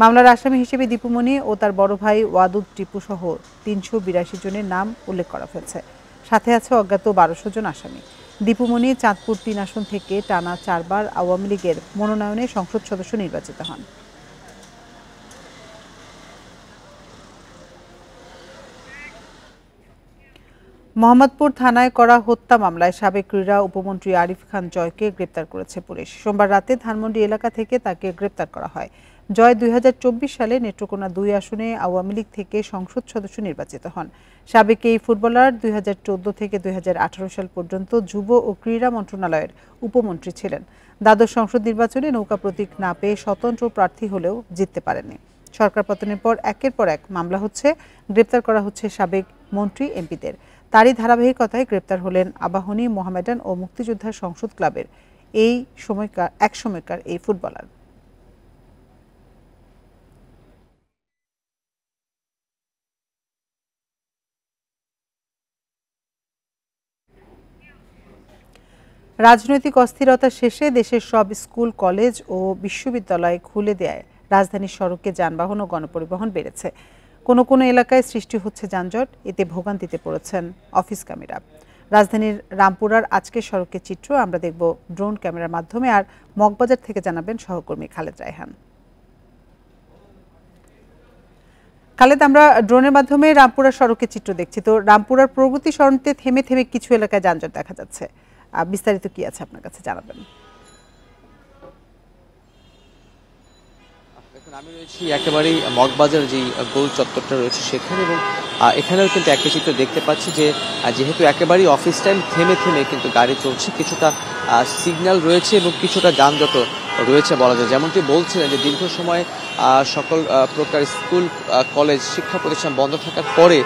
মামলার আসামি হিসেবে দীপু মনি ও তার বড় ভাই ওয়াদুদ টিপু সহ 382 জনের নাম উল্লেখ করা হয়েছে। সাথে আছে অজ্ঞাত 1200 জন আসামি। দীপু মনি চাঁদপুর 3 আসন থেকে টানা 4 বার আওয়ামী লীগের মনোনয়নে সংসদ সদস্য নির্বাচিত হন। মোহাম্মদপুর থানায় করা হত্যা মামলায় সাবেক ক্রীড়া উপমন্ত্রী আরিফ খান জয়কে গ্রেপ্তার করেছে পুলিশ। সোমবার রাতে ধানমন্ডি এলাকা থেকে তাকে গ্রেপ্তার করা হয়। জয় 2024 সালে নেত্রকোনা 2 আসনে আওয়ামী লীগ থেকে সংসদ সদস্য নির্বাচিত হন। সাবেক এই ফুটবলার 2014 থেকে 2018 সাল পর্যন্ত যুব ও ক্রীড়া মন্ত্রণালয়ের উপমন্ত্রী ছিলেন। দ্বাদশ সংসদ নির্বাচনে নৌকা প্রতীক না পেয়ে স্বতন্ত্র প্রার্থী হলেও জিততে পারেননি। সরকার পতনের পর একের পর এক মামলা হচ্ছে, গ্রেপ্তার করা হচ্ছে সাবেক মন্ত্রী এমপিদের। তারই ধারাবাহিকতায় গ্রেপ্তার হলেন আবাহনী, মোহামেডান ও মুক্তিযোদ্ধা সংসদ ক্লাবের এক সময়কার এই ফুটবলার। রাজনৈতিক অস্থিরতা শেষে দেশের সব স্কুল, কলেজ ও বিশ্ববিদ্যালয় খুলে দেয় রাজধানীর সড়কে যানবাহন ও গণপরিবহন বেড়েছে। কোনো কোনো এলাকায় সৃষ্টি হচ্ছে যানজট, এতে ভোগান্তিতে পড়েছেন অফিসগামীরা। রাজধানীর রামপুরার আজকের সড়কের চিত্র আমরা দেখব ড্রোন ক্যামেরার মাধ্যমে, আর মগবাজার থেকে জানাবেন সহকর্মী খালেদ রায়হান। খালেদ, আমরা ড্রোনের মাধ্যমে রামপুরার সড়কের চিত্র দেখছি। তো রামপুরার প্রগতি সড়কে থেমে থেমে কিছু এলাকায় যানজট দেখা যাচ্ছে, বিস্তারিত কি আছে আপনার কাছে জানাবেন? আমি রয়েছি একেবারেই মগবাজার যে গোল চত্বরটা রয়েছে সেখানে, এবং এখানেও কিন্তু একই চিত্র দেখতে পাচ্ছি যে যেহেতু একেবারেই অফিস টাইম, থেমে থেমে কিন্তু গাড়ি চলছে, কিছুটা সিগন্যাল রয়েছে এবং কিছুটা যানজট রয়েছে বলা যায়। যেমনটি বলছিলেন যে দীর্ঘ সময় সকল প্রকার স্কুল, কলেজ, শিক্ষা প্রতিষ্ঠান বন্ধ থাকার পরে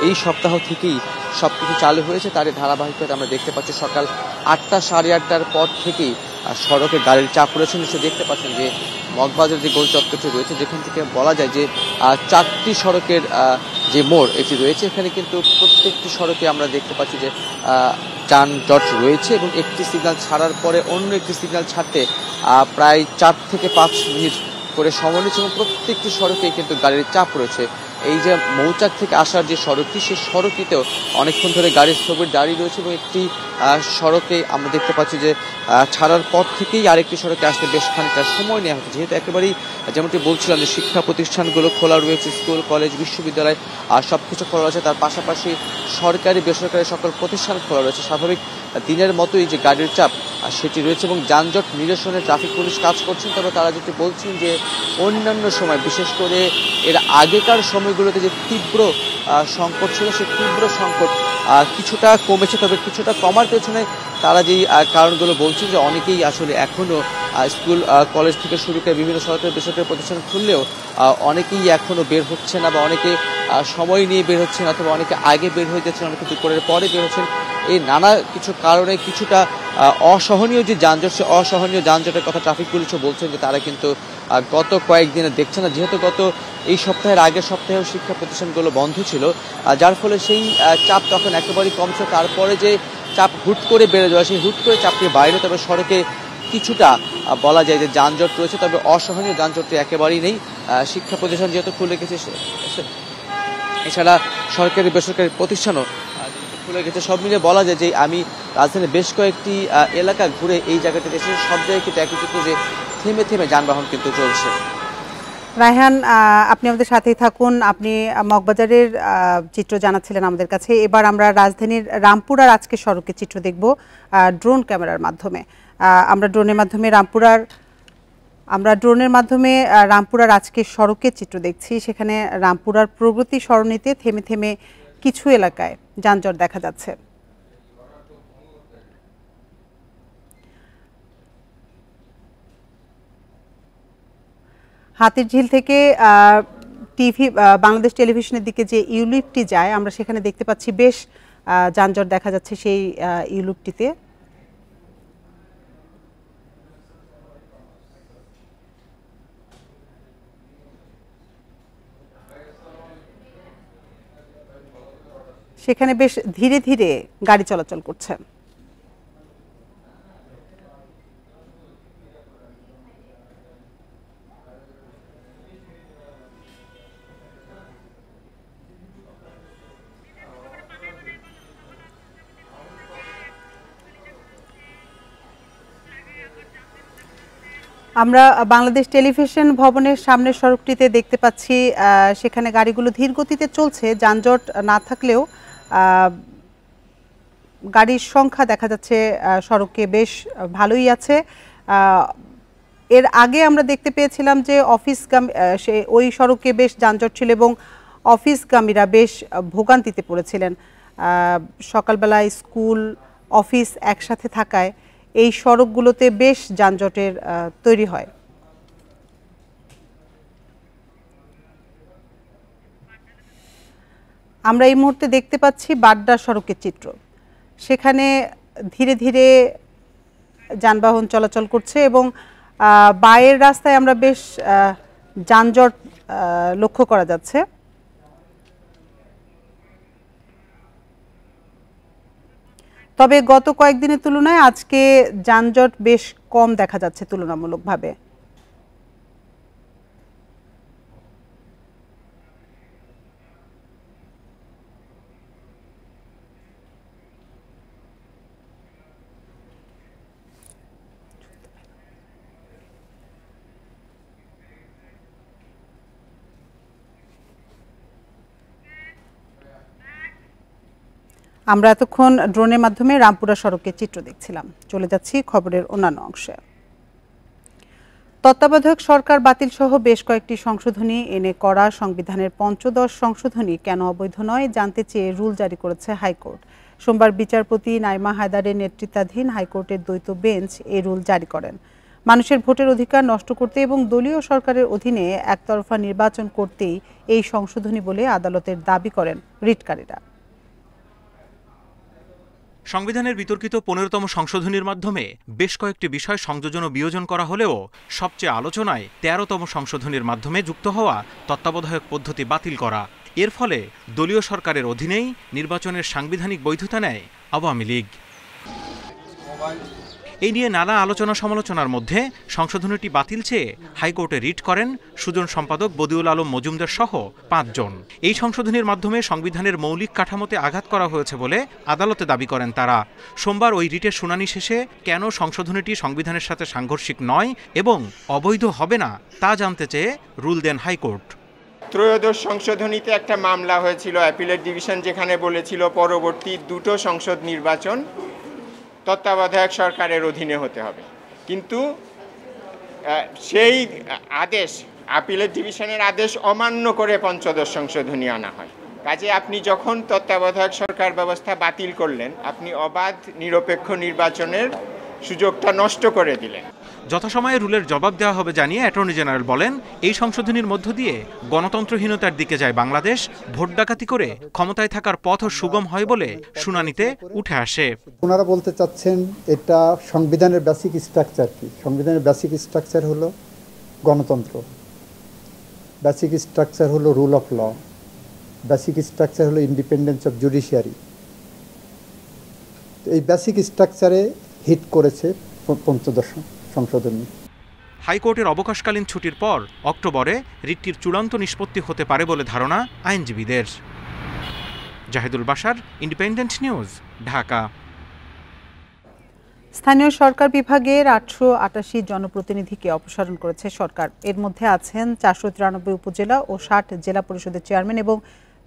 এই সপ্তাহ থেকেই সবকিছু চালু হয়েছে। তারই ধারাবাহিকতা আমরা দেখতে পাচ্ছি সকাল 8টা, 8:30টার পর থেকেই সড়কে গাড়ির চাপ রয়েছে। নিশ্চয়ই দেখতে পাচ্ছেন যে মগবাজার যে গোল চত্বরটি রয়েছে, যেখান থেকে বলা যায় যে 4টি সড়কের যে মোড় এটি রয়েছে, এখানে কিন্তু প্রত্যেকটি সড়কে আমরা দেখতে পাচ্ছি যে যানজট রয়েছে এবং একটি সিগন্যাল ছাড়ার পরে অন্য একটি সিগন্যাল ছাড়তে প্রায় 4 থেকে 5 মিনিট করে সময় নিচ্ছে এবং প্রত্যেকটি সড়কে কিন্তু গাড়ির চাপ রয়েছে। এই যে মৌচাক থেকে আসার যে সড়কটি, সেই সড়কটিতেও অনেকক্ষণ ধরে গাড়ির স্থবির দাঁড়িয়ে রয়েছে এবং একটি সড়কে আমরা দেখতে পাচ্ছি যে ছাড়ার পর থেকেই আরেকটি সড়কে আসতে বেশ খানিকটা সময় নেওয়া হচ্ছে। যেহেতু একেবারেই যেমনটি বলছিলাম যে শিক্ষা প্রতিষ্ঠানগুলো খোলা রয়েছে, স্কুল, কলেজ, বিশ্ববিদ্যালয় আর সব কিছু খোলা রয়েছে, তার পাশাপাশি সরকারি বেসরকারি সকল প্রতিষ্ঠান খোলা রয়েছে। স্বাভাবিক দিনের মতোই যে গাড়ির চাপ সেটি রয়েছে এবং যানজট নিরসনে ট্রাফিক পুলিশ কাজ করছেন। তবে তারা যেটি বলছেন যে অন্যান্য সময় বিশেষ করে এর আগেকার সময়গুলোতে যে তীব্র সংকট ছিল সেই তীব্র সংকট কিছুটা কমেছে, তবে কিছুটা কমার পেছনে তারা যেই কারণগুলো বলছেন যে অনেকেই আসলে এখনও স্কুল কলেজ থেকে শুরু করে বিভিন্ন সরকারি বেসরকারি প্রতিষ্ঠান খুললেও অনেকেই এখনও বের হচ্ছে না বা অনেকে সময় নিয়ে বের হচ্ছেন অথবা অনেকে আগে বের হয়ে যাচ্ছেন, অনেকে দুপুরের পরে বের হচ্ছেন। এই নানা কিছু কারণে কিছুটা অসহনীয় যে যানজট, সে অসহনীয় যানজটের কথা ট্রাফিক পুলিশও বলছেন যে তারা কিন্তু গত কয়েকদিনে দেখছে না, যেহেতু গত এই সপ্তাহের আগের সপ্তাহেও শিক্ষা প্রতিষ্ঠানগুলো বন্ধ ছিল, যার ফলে সেই চাপ তখন একেবারেই কমছে। তারপরে যে চাপ হুট করে বেড়ে যাওয়া, সেই হুট করে চাপটি বাইরে, তবে সড়কে কিছুটা বলা যায় যে যানজট রয়েছে, তবে অসহনীয় যানজটটি একেবারেই নেই। শিক্ষা প্রতিষ্ঠান যেহেতু খুলে গেছে, এছাড়া সরকারি বেসরকারি প্রতিষ্ঠানও খুলে গেছে, সব মিলিয়ে বলা যায় যে আমি রাজধানীর বেশ কয়েকটি এলাকা ঘুরে এই জায়গাটিতে এসে সব জায়গায় কিন্তু একই চিত্র যে থেমে থেমে যানবাহন কিন্তু চলছে। রায়হান, আপনি আমাদের সাথেই থাকুন। আপনি মগবাজারের চিত্র জানাচ্ছিলেন আমাদের কাছে। এবার আমরা রাজধানীর রামপুরার আজকে সড়কের চিত্র দেখব ড্রোন ক্যামেরার মাধ্যমে। আমরা ড্রোনের মাধ্যমে রামপুরার আজকে সড়কের চিত্র দেখছি। সেখানে রামপুরার প্রগতি সরণিতে থেমে থেমে কিছু এলাকায় যানজট দেখা যাচ্ছে। হাতিরঝিল থেকে বাংলাদেশ টেলিভিশনের দিকে যে ইউলিপটি যায়, আমরা সেখানে দেখতে পাচ্ছি বেশ যানজট দেখা যাচ্ছে সেই ইউলিপটিতে। সেখানে বেশ ধীরে ধীরে গাড়ি চলাচল করছে। আমরা বাংলাদেশ টেলিভিশন ভবনের সামনের সড়কটিতে দেখতে পাচ্ছি সেখানে গাড়িগুলো ধীর গতিতে চলছে, যানজট না থাকলেও গাড়ির সংখ্যা দেখা যাচ্ছে সড়কে বেশ ভালোই আছে। এর আগে আমরা দেখতে পেয়েছিলাম যে ওই সড়কে বেশ যানজট ছিল এবং অফিসগামীরা বেশ ভোগান্তিতে পড়েছিলেন। সকালবেলা স্কুল অফিস একসাথে থাকায় এই সড়কগুলোতে বেশ যানজটের তৈরি হয়। আমরা এই মুহূর্তে দেখতে পাচ্ছি বাড্ডা সড়কের চিত্র। সেখানে ধীরে ধীরে যানবাহন চলাচল করছে এবং বাইরের রাস্তায় আমরা বেশ যানজট লক্ষ্য করা যাচ্ছে। তবে গত কয়েকদিনের তুলনায় আজকে যানজট বেশ কম দেখা যাচ্ছে তুলনামূলকভাবে। আমরা এতক্ষণ ড্রোনের মাধ্যমে রামপুরা সড়কের চিত্র দেখছিলাম। চলে যাচ্ছি খবরের অন্যান্য অংশে। তত্ত্বাবধায়ক সরকার বাতিল সহ বেশ কয়েকটি সংশোধনী এনে করা সংবিধানের ৫০ সংশোধনী কেন অবৈধ নয় জানতে চেয়ে রুল জারি করেছে হাইকোর্ট। সোমবার বিচারপতি নাইমা হায়দারের নেতৃত্বাধীন হাইকোর্টের দ্বৈত বেঞ্চ এই রুল জারি করেন। মানুষের ভোটের অধিকার নষ্ট করতে এবং দলীয় সরকারের অধীনে একতরফা নির্বাচন করতেই এই সংশোধনী বলে আদালতের দাবি করেন রিটকারীরা। সংবিধানের বিতর্কিত ১৫তম সংশোধনীর মাধ্যমে বেশ কয়েকটি বিষয় সংযোজন ও বিয়োজন করা হলেও সবচেয়ে আলোচনায় ১৩তম সংশোধনীর মাধ্যমে যুক্ত হওয়া তত্ত্বাবধায়ক পদ্ধতি বাতিল করা। এর ফলে দলীয় সরকারের অধীনেই নির্বাচনের সাংবিধানিক বৈধতা নেয় আওয়ামী লীগ। এই নিয়ে নানা আলোচনা সমালোচনার মধ্যে সংশোধনীটি বাতিল চেয়ে হাইকোর্টে রিট করেন সুজন সম্পাদক বদিউল আলম মজুমদার সহ ৫ জন। এই সংশোধনীর মাধ্যমে সংবিধানের মৌলিক কাঠামোতে আঘাত করা হয়েছে বলে আদালতে দাবি করেন তারা। সোমবার ওই রিটের শুনানি শেষে কেন সংশোধনীটি সংবিধানের সাথে সাংঘর্ষিক নয় এবং অবৈধ হবে না তা জানতে চেয়ে রুল দেন হাইকোর্ট। ত্রয়োদশ সংশোধনীতে একটা মামলা হয়েছিল অ্যাপিলেট ডিভিশন, যেখানে বলেছিল পরবর্তী দুটো সংসদ নির্বাচন তত্ত্বাবধায়ক সরকারের অধীনে হতে হবে, কিন্তু সেই আদেশ আপিলের ডিভিশনের আদেশ অমান্য করে পঞ্চদশ সংশোধনী আনা হয়। কাজে আপনি যখন তত্ত্বাবধায়ক সরকার ব্যবস্থা বাতিল করলেন, আপনি অবাধ নিরপেক্ষ নির্বাচনের সুযোগটা নষ্ট করে দিলেন। যথাসময়ে রুলের জবাব দেওয়া হবে জানিয়ে অ্যাটর্নি জেনারেল বলেন, এই সংশোধনীর মধ্য দিয়ে গণতন্ত্রহীনতার দিকে যায় বাংলাদেশ, ভোট ডাকাতি করে ক্ষমতায় থাকার পথ সুগম হয় বলে শুনানিতে উঠে আসে। ওনারা বলতে চাচ্ছেন এটা সংবিধানের বেসিক স্ট্রাকচার কি? সংবিধানের বেসিক স্ট্রাকচার হলো গণতন্ত্র, বেসিক স্ট্রাকচার হলো rule of law, basic structure হলো ইন্ডিপেন্ডেন্স অফ জুডিশিয়ারি। এই বেসিক স্ট্রাকচারে হিট করেছে পঞ্চদশ সংশোধনী। হাইকোর্টের অবকাশকালীন ছুটির পর অক্টোবরে রিটটির চূড়ান্ত নিষ্পত্তি হতে পারে বলে ধারণা আইনজীবীদের। Zahidul Bashar, independent news, Dhaka. স্থানীয় সরকার বিভাগের 888 জনপ্রতিনিধিকে অপসারণ করেছে সরকার। এর মধ্যে আছেন 493 উপজেলা ও 60 জেলা পরিষদের চেয়ারম্যান এবং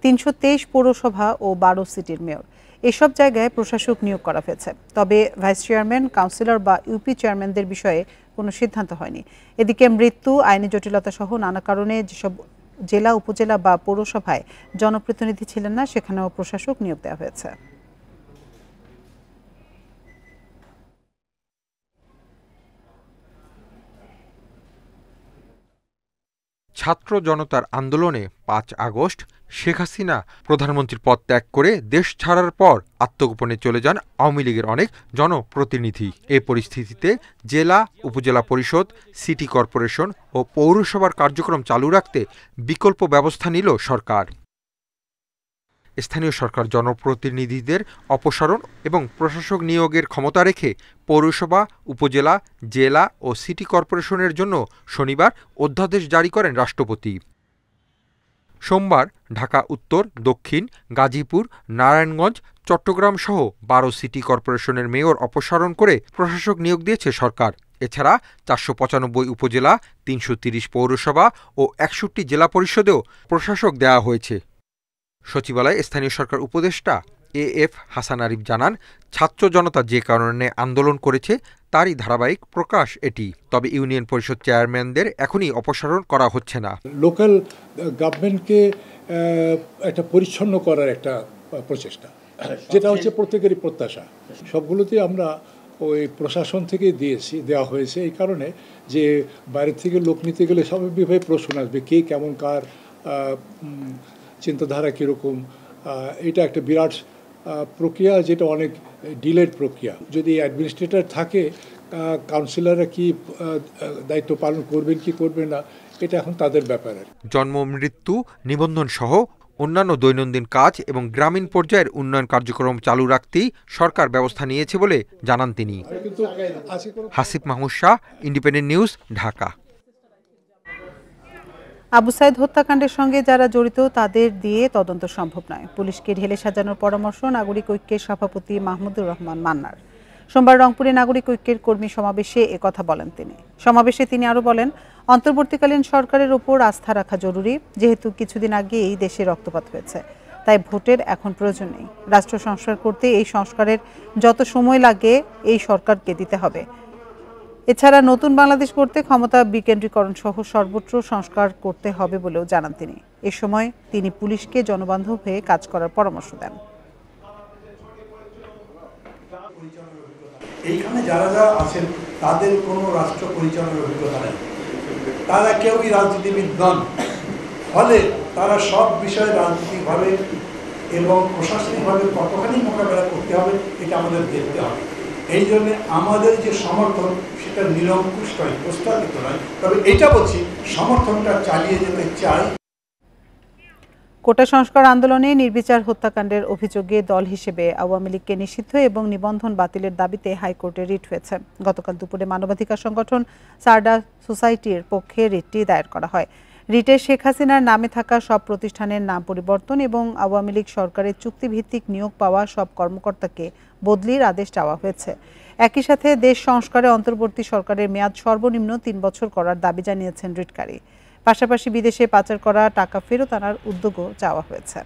323 পৌরসভা ও 12 সিটির মেয়র। এসব জায়গায় প্রশাসক নিয়োগ করা হয়েছে, তবে ভাইস চেয়ারম্যান, কাউন্সিলর বা ইউপি চেয়ারম্যানদের বিষয়ে কোনো সিদ্ধান্ত হয়নি। এদিকে মৃত্যু, আইনি জটিলতা সহ নানা কারণে যেসব জেলা, উপজেলা বা পৌরসভায় জনপ্রতিনিধি ছিলেন না, সেখানেও প্রশাসক নিয়োগ দেওয়া হয়েছে। ছাত্র জনতার আন্দোলনে 5 আগস্ট শেখ হাসিনা প্রধানমন্ত্রীর পদ ত্যাগ করে দেশ ছাড়ার পর আত্মগোপনে চলে যান আওয়ামী লীগের অনেক জনপ্রতিনিধি। এ পরিস্থিতিতে জেলা, উপজেলা পরিষদ, সিটি কর্পোরেশন ও পৌরসভার কার্যক্রম চালু রাখতে বিকল্প ব্যবস্থা নিল সরকার। স্থানীয় সরকার জনপ্রতিনিধিদের অপসারণ এবং প্রশাসক নিয়োগের ক্ষমতা রেখে পৌরসভা, উপজেলা, জেলা ও সিটি কর্পোরেশনের জন্য শনিবার অধ্যাদেশ জারি করেন রাষ্ট্রপতি। সোমবার ঢাকা উত্তর, দক্ষিণ, গাজীপুর, নারায়ণগঞ্জ, চট্টগ্রাম সহ 12 সিটি কর্পোরেশনের মেয়র অপসারণ করে প্রশাসক নিয়োগ দিয়েছে সরকার। এছাড়া 495 উপজেলা, 330 পৌরসভা ও 61 জেলা পরিষদেও প্রশাসক দেওয়া হয়েছে। সচিবালয়ে স্থানীয় সরকার উপদেষ্টা এএফ হাসান আরিফ জানান, ছাত্র জনতা যে কারণে আন্দোলন করেছে তারই ধারাবাহিক প্রকাশ এটি। তবে ইউনিয়ন পরিষদ চেয়ারম্যানদের এখনই অপসারণ করা হচ্ছে না। লোকাল গভর্নমেন্টকে একটা পরিচ্ছন্ন করার একটা প্রচেষ্টা, যেটা হচ্ছে প্রত্যেকেরই প্রত্যাশা। সবগুলোতে আমরা ওই প্রশাসন থেকে দেওয়া হয়েছে এই কারণে যে বাইরে থেকে লোক নিতে গেলে স্বাভাবিকভাবে প্রশ্ন আসবে কে কেমন, কার চিন্তাধারা কীরকম। এটা একটা বিরাট প্রক্রিয়া, যেটা অনেক ডিলেড প্রক্রিয়া। যদি অ্যাডমিনিস্ট্রেটর থাকে, কাউন্সিলররা কি দায়িত্ব পালন করবেন কি করবেন না, এটা এখন তাদের ব্যাপার। জন্ম, মৃত্যু নিবন্ধন সহ অন্যান্য দৈনন্দিন কাজ এবং গ্রামীণ পর্যায়ের উন্নয়ন কার্যক্রম চালু রাখতেই সরকার ব্যবস্থা নিয়েছে বলে জানান তিনি। Hasib Mahmud Shah, independent news, Dhaka. আবু সাইদ হত্যাকাণ্ডের সঙ্গে যারা জড়িত তাদের দিয়ে তদন্ত সম্ভব নয়, পুলিশকে ঢেলে সাজানোর পরামর্শ নাগরিক ঐক্যের সভাপতি মাহমুদুর রহমান মান্নার। সোমবার রংপুরে নাগরিক ঐক্যের কর্মী সমাবেশে একথা বলেন তিনি। সমাবেশে তিনি আরও বলেন, অন্তর্বর্তীকালীন সরকারের ওপর আস্থা রাখা জরুরি, যেহেতু কিছুদিন আগেই দেশে রক্তপাত হয়েছে, তাই ভোটের এখন প্রয়োজন নেই। রাষ্ট্র সংস্কার করতে এই সংস্কারের যত সময় লাগে এই সরকারকে দিতে হবে। এছাড়া নতুন বাংলাদেশ গড়তে ক্ষমতা বিকেন্দ্রীকরণ সহ সর্বত্র সংস্কার করতে হবে বলেও জানান তিনি। এ সময় তিনি পুলিশকে জনবান্ধব হয়ে কাজ করার পরামর্শ দেন। এইখানে যারা যারা আছেন তাদের কোনো রাষ্ট্র পরিচালনার অভিজ্ঞতা নেই, তারা কেউই রাজনীতিবিদ নন, ফলে তারা সব বিষয়ে রাজনৈতিকভাবে এবং প্রশাসনিকভাবে কতখানি মোকাবেলা করতে হবে এটা আমাদের দেখতে হবে। এই জন্য আমাদের যে সমর্থন সেটা নিরঙ্কুশ নয়, প্রস্তাবিত নয়, তবে এটা বলছি সমর্থনটা চালিয়ে যেতে চাই। কোটা সংস্কার আন্দোলনে নির্বিচার হত্যাকাণ্ডের অভিযোগে দল হিসেবে আওয়ামী লীগকে নিষিদ্ধ এবং নিবন্ধন বাতিলের দাবিতে হাইকোর্টে রিট হয়েছে। গতকাল দুপুরে মানবাধিকার সংগঠন সারদা সোসাইটির পক্ষে রিটটি দায়ের করা হয়। রিটে শেখ হাসিনার নামে থাকা সব প্রতিষ্ঠানের নাম পরিবর্তন এবং আওয়ামী লীগ সরকারের চুক্তিভিত্তিক নিয়োগ পাওয়া সব কর্মকর্তাকে বদলির আদেশ চাওয়া হয়েছে। একই সাথে দেশ সংস্কারে অন্তর্বর্তী সরকারের মেয়াদ সর্বনিম্ন 3 বছর করার দাবি জানিয়েছেন রিটকারী। পাশাপাশি বিদেশে পাচার করা টাকা ফেরত আনার উদ্যোগও চাওয়া হয়েছে।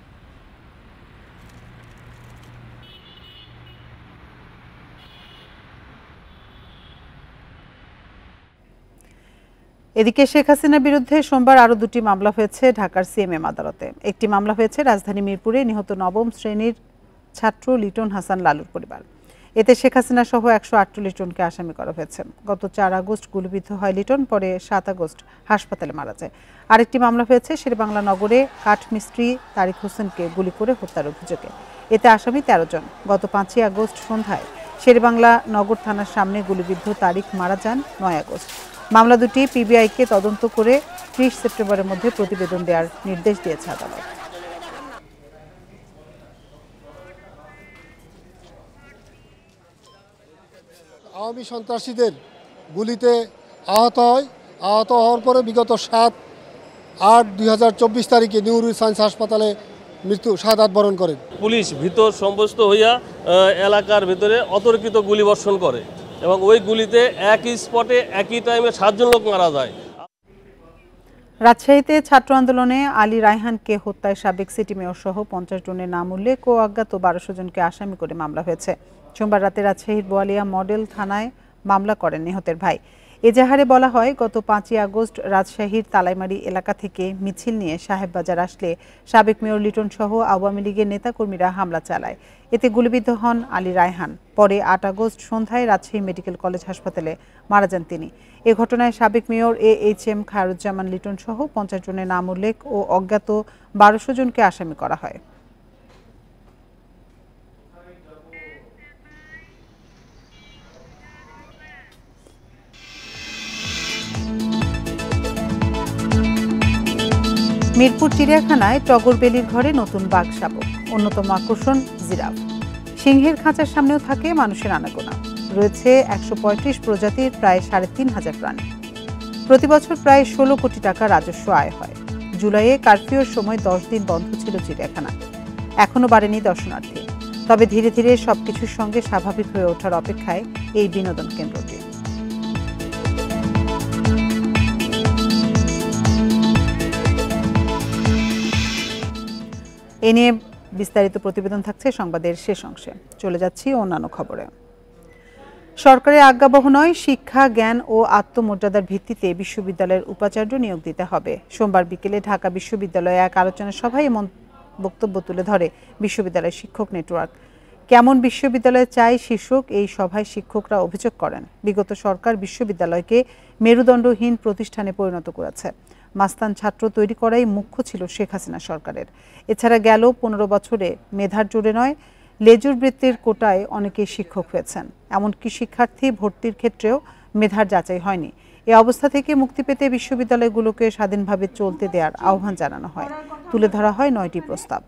এদিকে শেখ হাসিনার বিরুদ্ধে সোমবার আরও 2টি মামলা হয়েছে ঢাকার সিএমএম আদালতে। একটি মামলা হয়েছে রাজধানী মিরপুরে নিহত নবম শ্রেণীর ছাত্র লিটন হাসান লালুর পরিবার। এতে শেখ হাসিনা সহ 148 জনকে আসামি করা হয়েছে। গত 4 আগস্ট গুলিবিদ্ধ হয় লিটন, পরে 7 আগস্ট হাসপাতালে মারা যায়। আরেকটি মামলা হয়েছে শেরেবাংলা নগরে কাঠমিস্ত্রি তারিক হোসেনকে গুলি করে হত্যার অভিযোগে। এতে আসামি 13 জন। গত 5 আগস্ট সন্ধ্যায় শেরেবাংলা নগর থানার সামনে গুলিবিদ্ধ তারিক মারা যান 9 আগস্ট। মামলা দুটি পিবিআইকে তদন্ত করে 30 সেপ্টেম্বরের মধ্যে প্রতিবেদন দেওয়ার নির্দেশ দিয়েছে আদালত। আওয়ামী সন্ত্রাসীদের গুলিতে আহত হয়। আহত হওয়ার পরে বিগত 7/8/2024 তারিখে নিউরু সায়েন্স হাসপাতালে শাহাদাত বরণ করেন। পুলিশ ভিতর সম্বস্ত হইয়া এলাকার ভিতরে অতর্কিত গুলি বর্ষণ করে এবং ওই গুলিতে একই স্পটে একই টাইমে 7 জন লোক মারা যায়। রাজশাহীতে ছাত্র আন্দোলনে আলী রায়হানকে হত্যায় সাবেক সিটি মেয়র সহ 50 জনের নাম উল্লেখ ও অজ্ঞাত 1200 জনকে আসামি করে মামলা হয়েছে। সোমবার রাতে রাজশাহীর বোয়ালিয়া মডেল থানায় মামলা করেন নিহতের ভাই। এজাহারে বলা হয়, গত 5 আগস্ট রাজশাহীর তালাইমারি এলাকা থেকে মিছিল নিয়ে সাহেববাজার আসলে সাবেক মেয়র লিটন সহ আওয়ামী লীগের নেতাকর্মীরা হামলা চালায়। এতে গুলিবিদ্ধ হন আলী রায়হান। পরে 8 আগস্ট সন্ধ্যায় রাজশাহী মেডিকেল কলেজ হাসপাতালে মারা যান তিনি। এ ঘটনায় সাবেক মেয়র AHM খায়রুজ্জামান লিটন সহ 50 জনের নাম উল্লেখ ও অজ্ঞাত 1200 জনকে আসামি করা হয়। মিরপুর চিড়িয়াখানায় টগরবেলির ঘরে নতুন বাঘ শাবক, অন্যতম আকর্ষণ জিরাফ। সিংহের খাঁচার সামনেও থাকে মানুষের আনাগোনা। রয়েছে 135 প্রজাতির প্রায় 3500 প্রাণী। প্রতি বছর প্রায় 16 কোটি টাকা রাজস্ব আয় হয়। জুলাইয়ে কারফিউর সময় 10 দিন বন্ধ ছিল চিড়িয়াখানা। এখনো বাড়েনি দর্শনার্থী। তবে ধীরে ধীরে সবকিছুর সঙ্গে স্বাভাবিক হয়ে ওঠার অপেক্ষায় এই বিনোদন কেন্দ্রটি। এ নিয়ে বিস্তারিত প্রতিবেদন থাকছে সংবাদের শেষ অংশে। চলে যাচ্ছি অন্যান্য খবরে। সরকারের আজ্ঞাবহ নয়, শিক্ষা, জ্ঞান ও আত্মমর্যাদার ভিত্তিতে বিশ্ববিদ্যালয়ের উপাচার্য নিয়োগ দিতে হবে। সোমবার বিকেলে ঢাকা বিশ্ববিদ্যালয়ে এক আলোচনা সভায় এমন বক্তব্য তুলে ধরে বিশ্ববিদ্যালয় শিক্ষক নেটওয়ার্ক। কেমন বিশ্ববিদ্যালয় চাই শীর্ষক এই সভায় শিক্ষকরা অভিযোগ করেন, বিগত সরকার বিশ্ববিদ্যালয়কে মেরুদণ্ডহীন প্রতিষ্ঠানে পরিণত করেছে। মাস্তান ছাত্র তৈরি করাই মুখ্য ছিল শেখ হাসিনা সরকারের। এছাড়া গেল 15 বছরে মেধার জোরে নয়, লেজুর বৃত্তির কোটায় অনেকেই শিক্ষক হয়েছেন। এমনকি শিক্ষার্থী ভর্তির ক্ষেত্রেও মেধার যাচাই হয়নি। এ অবস্থা থেকে মুক্তি পেতে বিশ্ববিদ্যালয়গুলোকে স্বাধীনভাবে চলতে দেওয়ার আহ্বান জানানো হয়। তুলে ধরা হয় 9টি প্রস্তাব।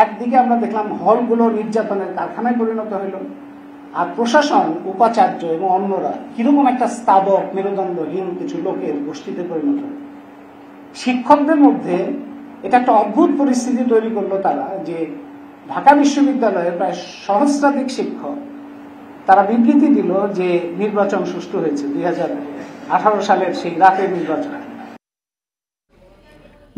একদিকে আমরা দেখলাম হলগুলো নির্যাতনের কারখানায় পরিণত হইল, আর প্রশাসন, উপাচার্য এবং অন্যরা কিরকম একটা স্থাবক মেরুদণ্ডহীন কিছু লোকের গোষ্ঠীতে পরিণত হল। শিক্ষকদের মধ্যে এটা একটা অদ্ভুত পরিস্থিতি তৈরি করলো তারা, যে ঢাকা বিশ্ববিদ্যালয়ের প্রায় সহস্রাধিক শিক্ষক তারা বিবৃতি দিল যে নির্বাচন সুষ্ঠু হয়েছে 2018 সালের সেই রাতের নির্বাচন।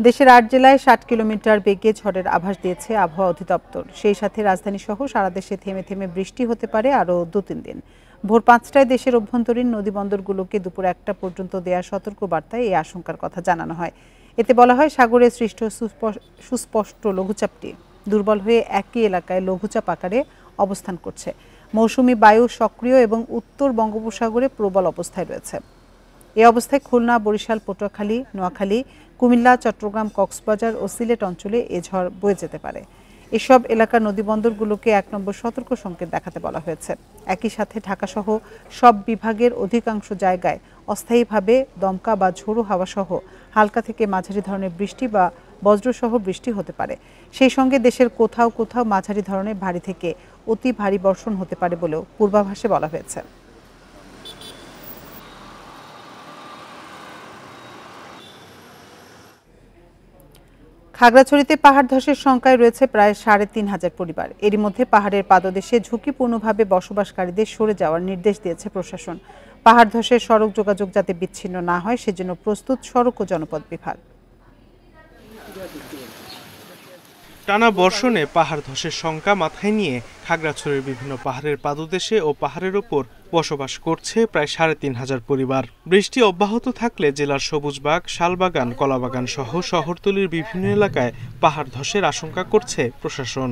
দেশের 8 জেলায় 60 কিলোমিটার বেগে ঝড়ের আভাস দিয়েছে আবহাওয়া অধিদপ্তর। সেই সাথে রাজধানী সহ সারা দেশে থেমে থেমে বৃষ্টি হতে পারে আরও 2-3 দিন। ভোর 5টায় দেশের অভ্যন্তরীণ নদী বন্দরগুলোকে দুপুর 1টা পর্যন্ত দেয়া সতর্ক বার্তায় এই আশঙ্কার কথা জানানো হয়। এতে বলা হয়, সাগরে সৃষ্ট সুস্পষ্ট লঘুচাপটি দুর্বল হয়ে একই এলাকায় লঘুচাপ আকারে অবস্থান করছে। মৌসুমি বায়ু সক্রিয় এবং উত্তর বঙ্গোপসাগরে প্রবল অবস্থায় রয়েছে। এ অবস্থায় খুলনা, বরিশাল, পটুয়াখালী, নোয়াখালী, কুমিল্লা, চট্টগ্রাম, কক্সবাজার ও সিলেট অঞ্চলে এ ঝড় বয়ে যেতে পারে। এসব এলাকার নদীবন্দরগুলোকে 1 নম্বর সতর্ক সংকেত দেখাতে বলা হয়েছে। একই সাথে ঢাকাসহ সব বিভাগের অধিকাংশ জায়গায় অস্থায়ীভাবে দমকা বা ঝোড়ো হাওয়া সহ হালকা থেকে মাঝারি ধরনের বৃষ্টি বা বজ্রসহ বৃষ্টি হতে পারে। সেই সঙ্গে দেশের কোথাও কোথাও মাঝারি ধরনের ভারী থেকে অতি ভারী বর্ষণ হতে পারে বলেও পূর্বাভাসে বলা হয়েছে। খাগড়াছড়িতে পাহাড় ধসের শঙ্কায় রয়েছে প্রায় 3500 পরিবার। এরই মধ্যে পাহাড়ের পাদদেশে ঝুঁকিপূর্ণভাবে বসবাসকারীদের সরে যাওয়ার নির্দেশ দিয়েছে প্রশাসন। পাহাড় ধসের সড়ক যোগাযোগ যাতে বিচ্ছিন্ন না হয় সেজন্য প্রস্তুত সড়ক ও জনপথ বিভাগ। টানা বর্ষণে পাহাড় ধসের শঙ্কা মাথায় নিয়ে খাগড়াছড়ির বিভিন্ন পাহাড়ের পাদদেশে ও পাহাড়ের ওপর বসবাস করছে প্রায় ৩৫০০ পরিবার। বৃষ্টি অব্যাহত থাকলে জেলার সবুজবাগ, শালবাগান, কলাবাগান সহ শহরতলির বিভিন্ন এলাকায় পাহাড় ধসের আশঙ্কা করছে প্রশাসন।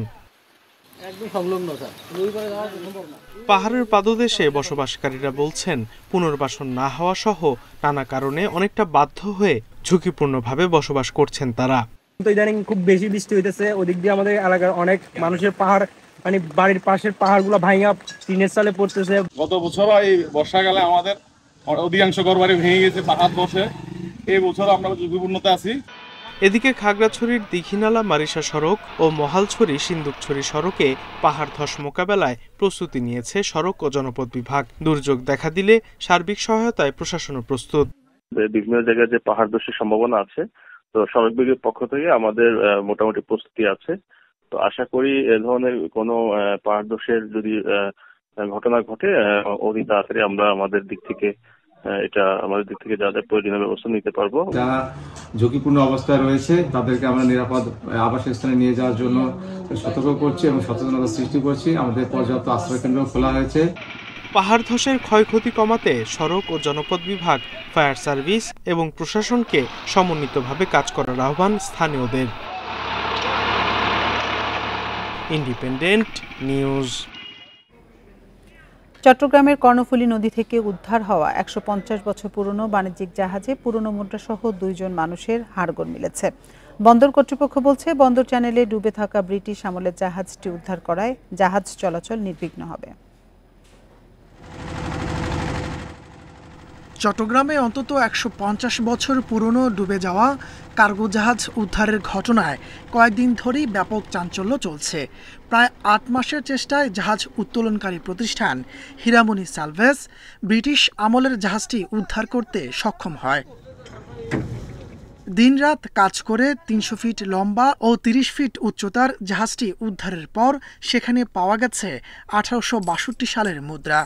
পাহাড়ের পাদদেশে বসবাসকারীরা বলছেন, পুনর্বাসন না হওয়া সহ নানা কারণে অনেকটা বাধ্য হয়ে ঝুঁকিপূর্ণভাবে বসবাস করছেন তারা। ইদানিং খুব বেশি বৃষ্টি হইতেছে, ওদিক দিয়ে আমাদের এলাকার অনেক মানুষের পাহাড় মানে বাড়ির পাশের পাহাড়গুলো ভাঙা টিনের চালে পড়তেছে। গত বছর এই বর্ষাকালে আমাদের অধিকাংশ ঘরবাড়ি ভেঙে গেছে পাহাড় ধসে। এই বছর আমরা ঝুঁকিপূর্ণতা আছি। এদিকে খাগড়াছড়ির দীঘিনালা মারিশা সড়ক ও মহালছড়ি সিন্দুকছড়ি সড়কে পাহাড় ধস মোকাবেলায় প্রস্তুতি নিয়েছে সড়ক ও জনপথ বিভাগ। দুর্যোগ দেখা দিলে সার্বিক সহায়তায় প্রশাসনও প্রস্তুত। বিভিন্ন জায়গায় যে পাহাড় ধসের সম্ভাবনা আছে, তো সড়ক বিভাগের পক্ষ থেকে আমাদের মোটামুটি প্রস্তুতি আছে। তো আশা করি এ ধরনের কোনো পাহাড় ধসের যদি ঘটনা ঘটে অতি তাড়াতাড়ি আমরা আমাদের দিক থেকে যা যা প্রয়োজনীয় ব্যবস্থা নিতে পারবো। যারা ঝুঁকিপূর্ণ অবস্থায় রয়েছে তাদেরকে আমরা নিরাপদ আবাসস্থানে নিয়ে যাওয়ার জন্য সতর্ক করছি এবং সচেতনতা সৃষ্টি করছি। আমাদের পর্যাপ্ত আশ্রয় কেন্দ্র খোলা হয়েছে। পাহাড় ধসের ক্ষয়ক্ষতি কমাতে সড়ক ও জনপথ বিভাগ, ফায়ার সার্ভিস এবং প্রশাসনকে সমন্বিতভাবে কাজ করার আহ্বান স্থানীয়দের। Independent news. চট্টগ্রামের কর্ণফুলী নদী থেকে উদ্ধার হওয়া ১৫০ বছর পুরনো বাণিজ্যিক জাহাজে পুরনো মুদ্রাসহ ২ জন মানুষের হাড়গোড় মিলেছে। বন্দর কর্তৃপক্ষ বলছে, বন্দর চ্যানেলে ডুবে থাকা ব্রিটিশ আমলের জাহাজটি উদ্ধার করায় জাহাজ চলাচল নির্বিঘ্ন হবে। চট্টগ্রামে অন্তত ১৫০ বছর পুরনো ডুবে যাওয়া কার্গো জাহাজ উদ্ধারের ঘটনায় কয়েকদিন ধরেই ব্যাপক চাঞ্চল্য চলছে। প্রায় ৮ মাসের চেষ্টায় জাহাজ উত্তোলনকারী প্রতিষ্ঠান হীরামণি সালভেজ ব্রিটিশ আমলের জাহাজটি উদ্ধার করতে সক্ষম হয়। দিনরাত কাজ করে ৩০০ ফিট লম্বা ও ৩০ ফিট উচ্চতার জাহাজটি উদ্ধারের পর সেখানে পাওয়া গেছে ১৮৬২ সালের মুদ্রা।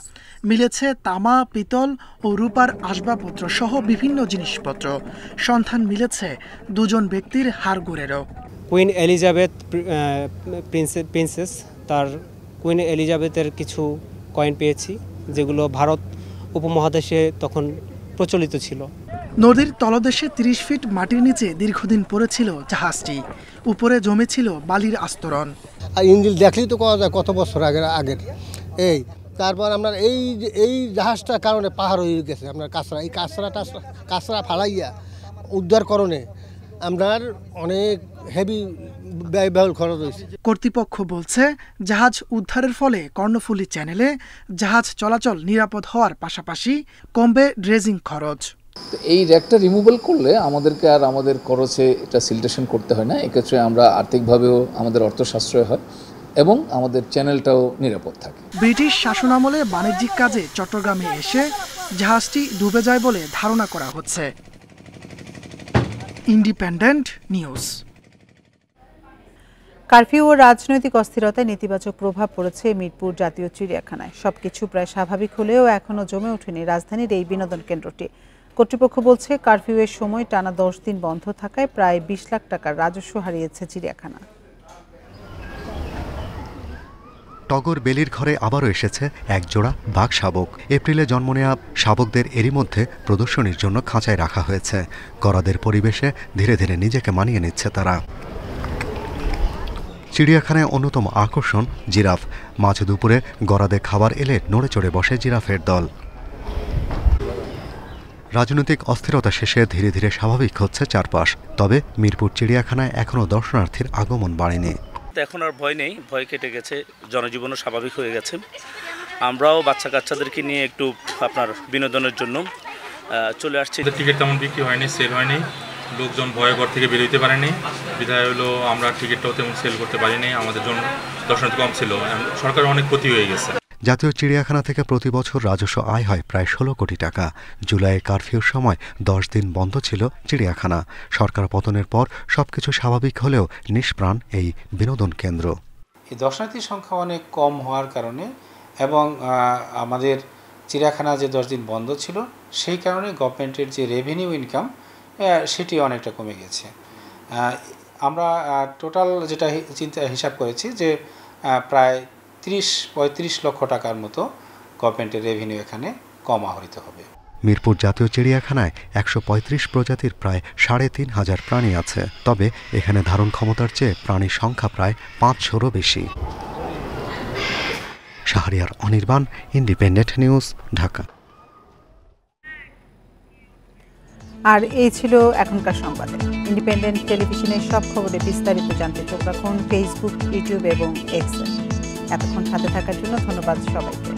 মিলেছে তামা, পিতল ও রূপার আসবাবপত্র সহ বিভিন্ন জিনিসপত্র। সন্ধান মিলেছে ২ জন ব্যক্তির হাড়গোড়েরও। কুইন এলিজাবেথ প্রিন্সেস, তার কুইন এলিজাবেথের কিছু কয়েন পেয়েছি, যেগুলো ভারত উপমহাদেশে তখন প্রচলিত ছিল। নদীর তলদেশে ৩০ ফিট মাটির নিচে দীর্ঘদিন পড়েছিল জাহাজটি। উপরে জমেছিল বালির আস্তরণ। ইঞ্জিল দেখলেই তো কওয়া যায় কত বছর আগের। তারপর আমরা এই জাহাজটার কারণে পাহাড় হয়ে গেছে আপনার কাঁচরা। এই কাঁচরা ফালাইয়া উদ্ধারকরণে আপনার অনেক হেভি ব্যয়বহুল খরচ হয়েছে। কর্তৃপক্ষ বলছে, জাহাজ উদ্ধারের ফলে কর্ণফুলী চ্যানেলে জাহাজ চলাচল নিরাপদ হওয়ার পাশাপাশি কমবে ড্রেজিং খরচ। এই র্যাকটা রিমুভাল করলে আমাদেরকে আর আমাদের খরচে এটা সিলটেশন করতে হয় না। এক্ষেত্রে আমরা আর্থিকভাবেও আমাদের অর্থ সাশ্রয় হয় এবং আমাদের চ্যানেলটাও নিরাপদ থাকে। ব্রিটিশ শাসনামলে বাণিজ্যিক কাজে চট্টগ্রামে এসে জাহাজটি ডুবে যায় বলে ধারণা করা হচ্ছে। Independent news. কারফিউ ও রাজনৈতিক অস্থিরতায় নেতিবাচক প্রভাব পড়েছে মিরপুর জাতীয় চিড়িয়াখানায়। সবকিছু প্রায় স্বাভাবিক হলেও এখনও জমে ওঠেনি রাজধানীর এই বিনোদন কেন্দ্রটি। কর্তৃপক্ষ বলছে, কারফিউয়ের সময় টানা ১০ দিন বন্ধ থাকায় প্রায় ২০ লাখ টাকার রাজস্ব হারিয়েছে চিড়িয়াখানা। টগর বেলির ঘরে আবারও এসেছে এক জোড়া বাঘ শাবক। এপ্রিলে জন্ম নেওয়া শাবকদের এরই মধ্যে প্রদর্শনীর জন্য খাঁচায় রাখা হয়েছে। গরাদের পরিবেশে ধীরে ধীরে নিজেকে মানিয়ে নিচ্ছে তারা। চিড়িয়াখানায় অন্যতম আকর্ষণ জিরাফ। মাঝ দুপুরে গরাদে খাবার এলে নড়ে চড়ে বসে জিরাফের দল। রাজনৈতিক অস্থিরতা শেষে ধীরে ধীরে স্বাভাবিক হচ্ছে চারপাশ। তবে মিরপুর চিড়িয়াখানায় এখনও দর্শনার্থীর আগমন বাড়েনি। এখন আর ভয় নেই, ভয় কেটে গেছে, জনজীবনও স্বাভাবিক হয়ে গেছে। আমরাও বাচ্চা কাচ্চাদেরকে নিয়ে একটু আপনার বিনোদনের জন্য চলে আসছি। টিকিট তেমন বিক্রি হয়নি, সেল হয়নি, লোকজন ভয়ে ঘর থেকে বেরোতে পারেনি। বিধায় হলো আমরা টিকিটটাও তেমন সেল করতে পারিনি, আমাদের জন্য দর্শনার্থী কম ছিল। সরকারের অনেক ক্ষতি হয়ে গেছে। জাতীয় চিড়িয়াখানা থেকে প্রতি বছর রাজস্ব আয় হয় প্রায় ১৬ কোটি টাকা। জুলাই কারফিউর সময় ১০ দিন বন্ধ ছিল চিড়িয়াখানা। সরকার পতনের পর সবকিছু স্বাভাবিক হলেও নিষ্প্রাণ এই বিনোদন কেন্দ্র। এই দর্শনার্থীর সংখ্যা অনেক কম হওয়ার কারণে এবং আমাদের চিড়িয়াখানা যে 10 দিন বন্ধ ছিল সেই কারণে গভর্নমেন্টের যে রেভিনিউ ইনকাম সেটি অনেকটা কমে গেছে। আমরা টোটাল যেটা চিন্তা হিসাব করেছি যে প্রায় 30-35 লক্ষ টাকার মতো গভর্নমেন্টের রেভিনিউ এখানে কম আহরিত হবে। মিরপুর জাতীয় চিড়িয়াখানায় 135 প্রজাতির প্রায় 3,500 প্রাণী আছে, তবে এখানে ধারণ ক্ষমতার চেয়ে প্রাণীর সংখ্যা প্রায় 500-রও বেশি। Shahriar Anirban, independent news, Dhaka. আর এই ছিল এখনকার সংবাদে। ইন্ডিপেন্ডেন্ট টেলিভিশনের সব খবরে বিস্তারিত জানতে চোখ রাখুন ফেসবুক, ইউটিউব এবং এক্সে। এতক্ষণ সাথে থাকার জন্য ধন্যবাদ সবাইকে।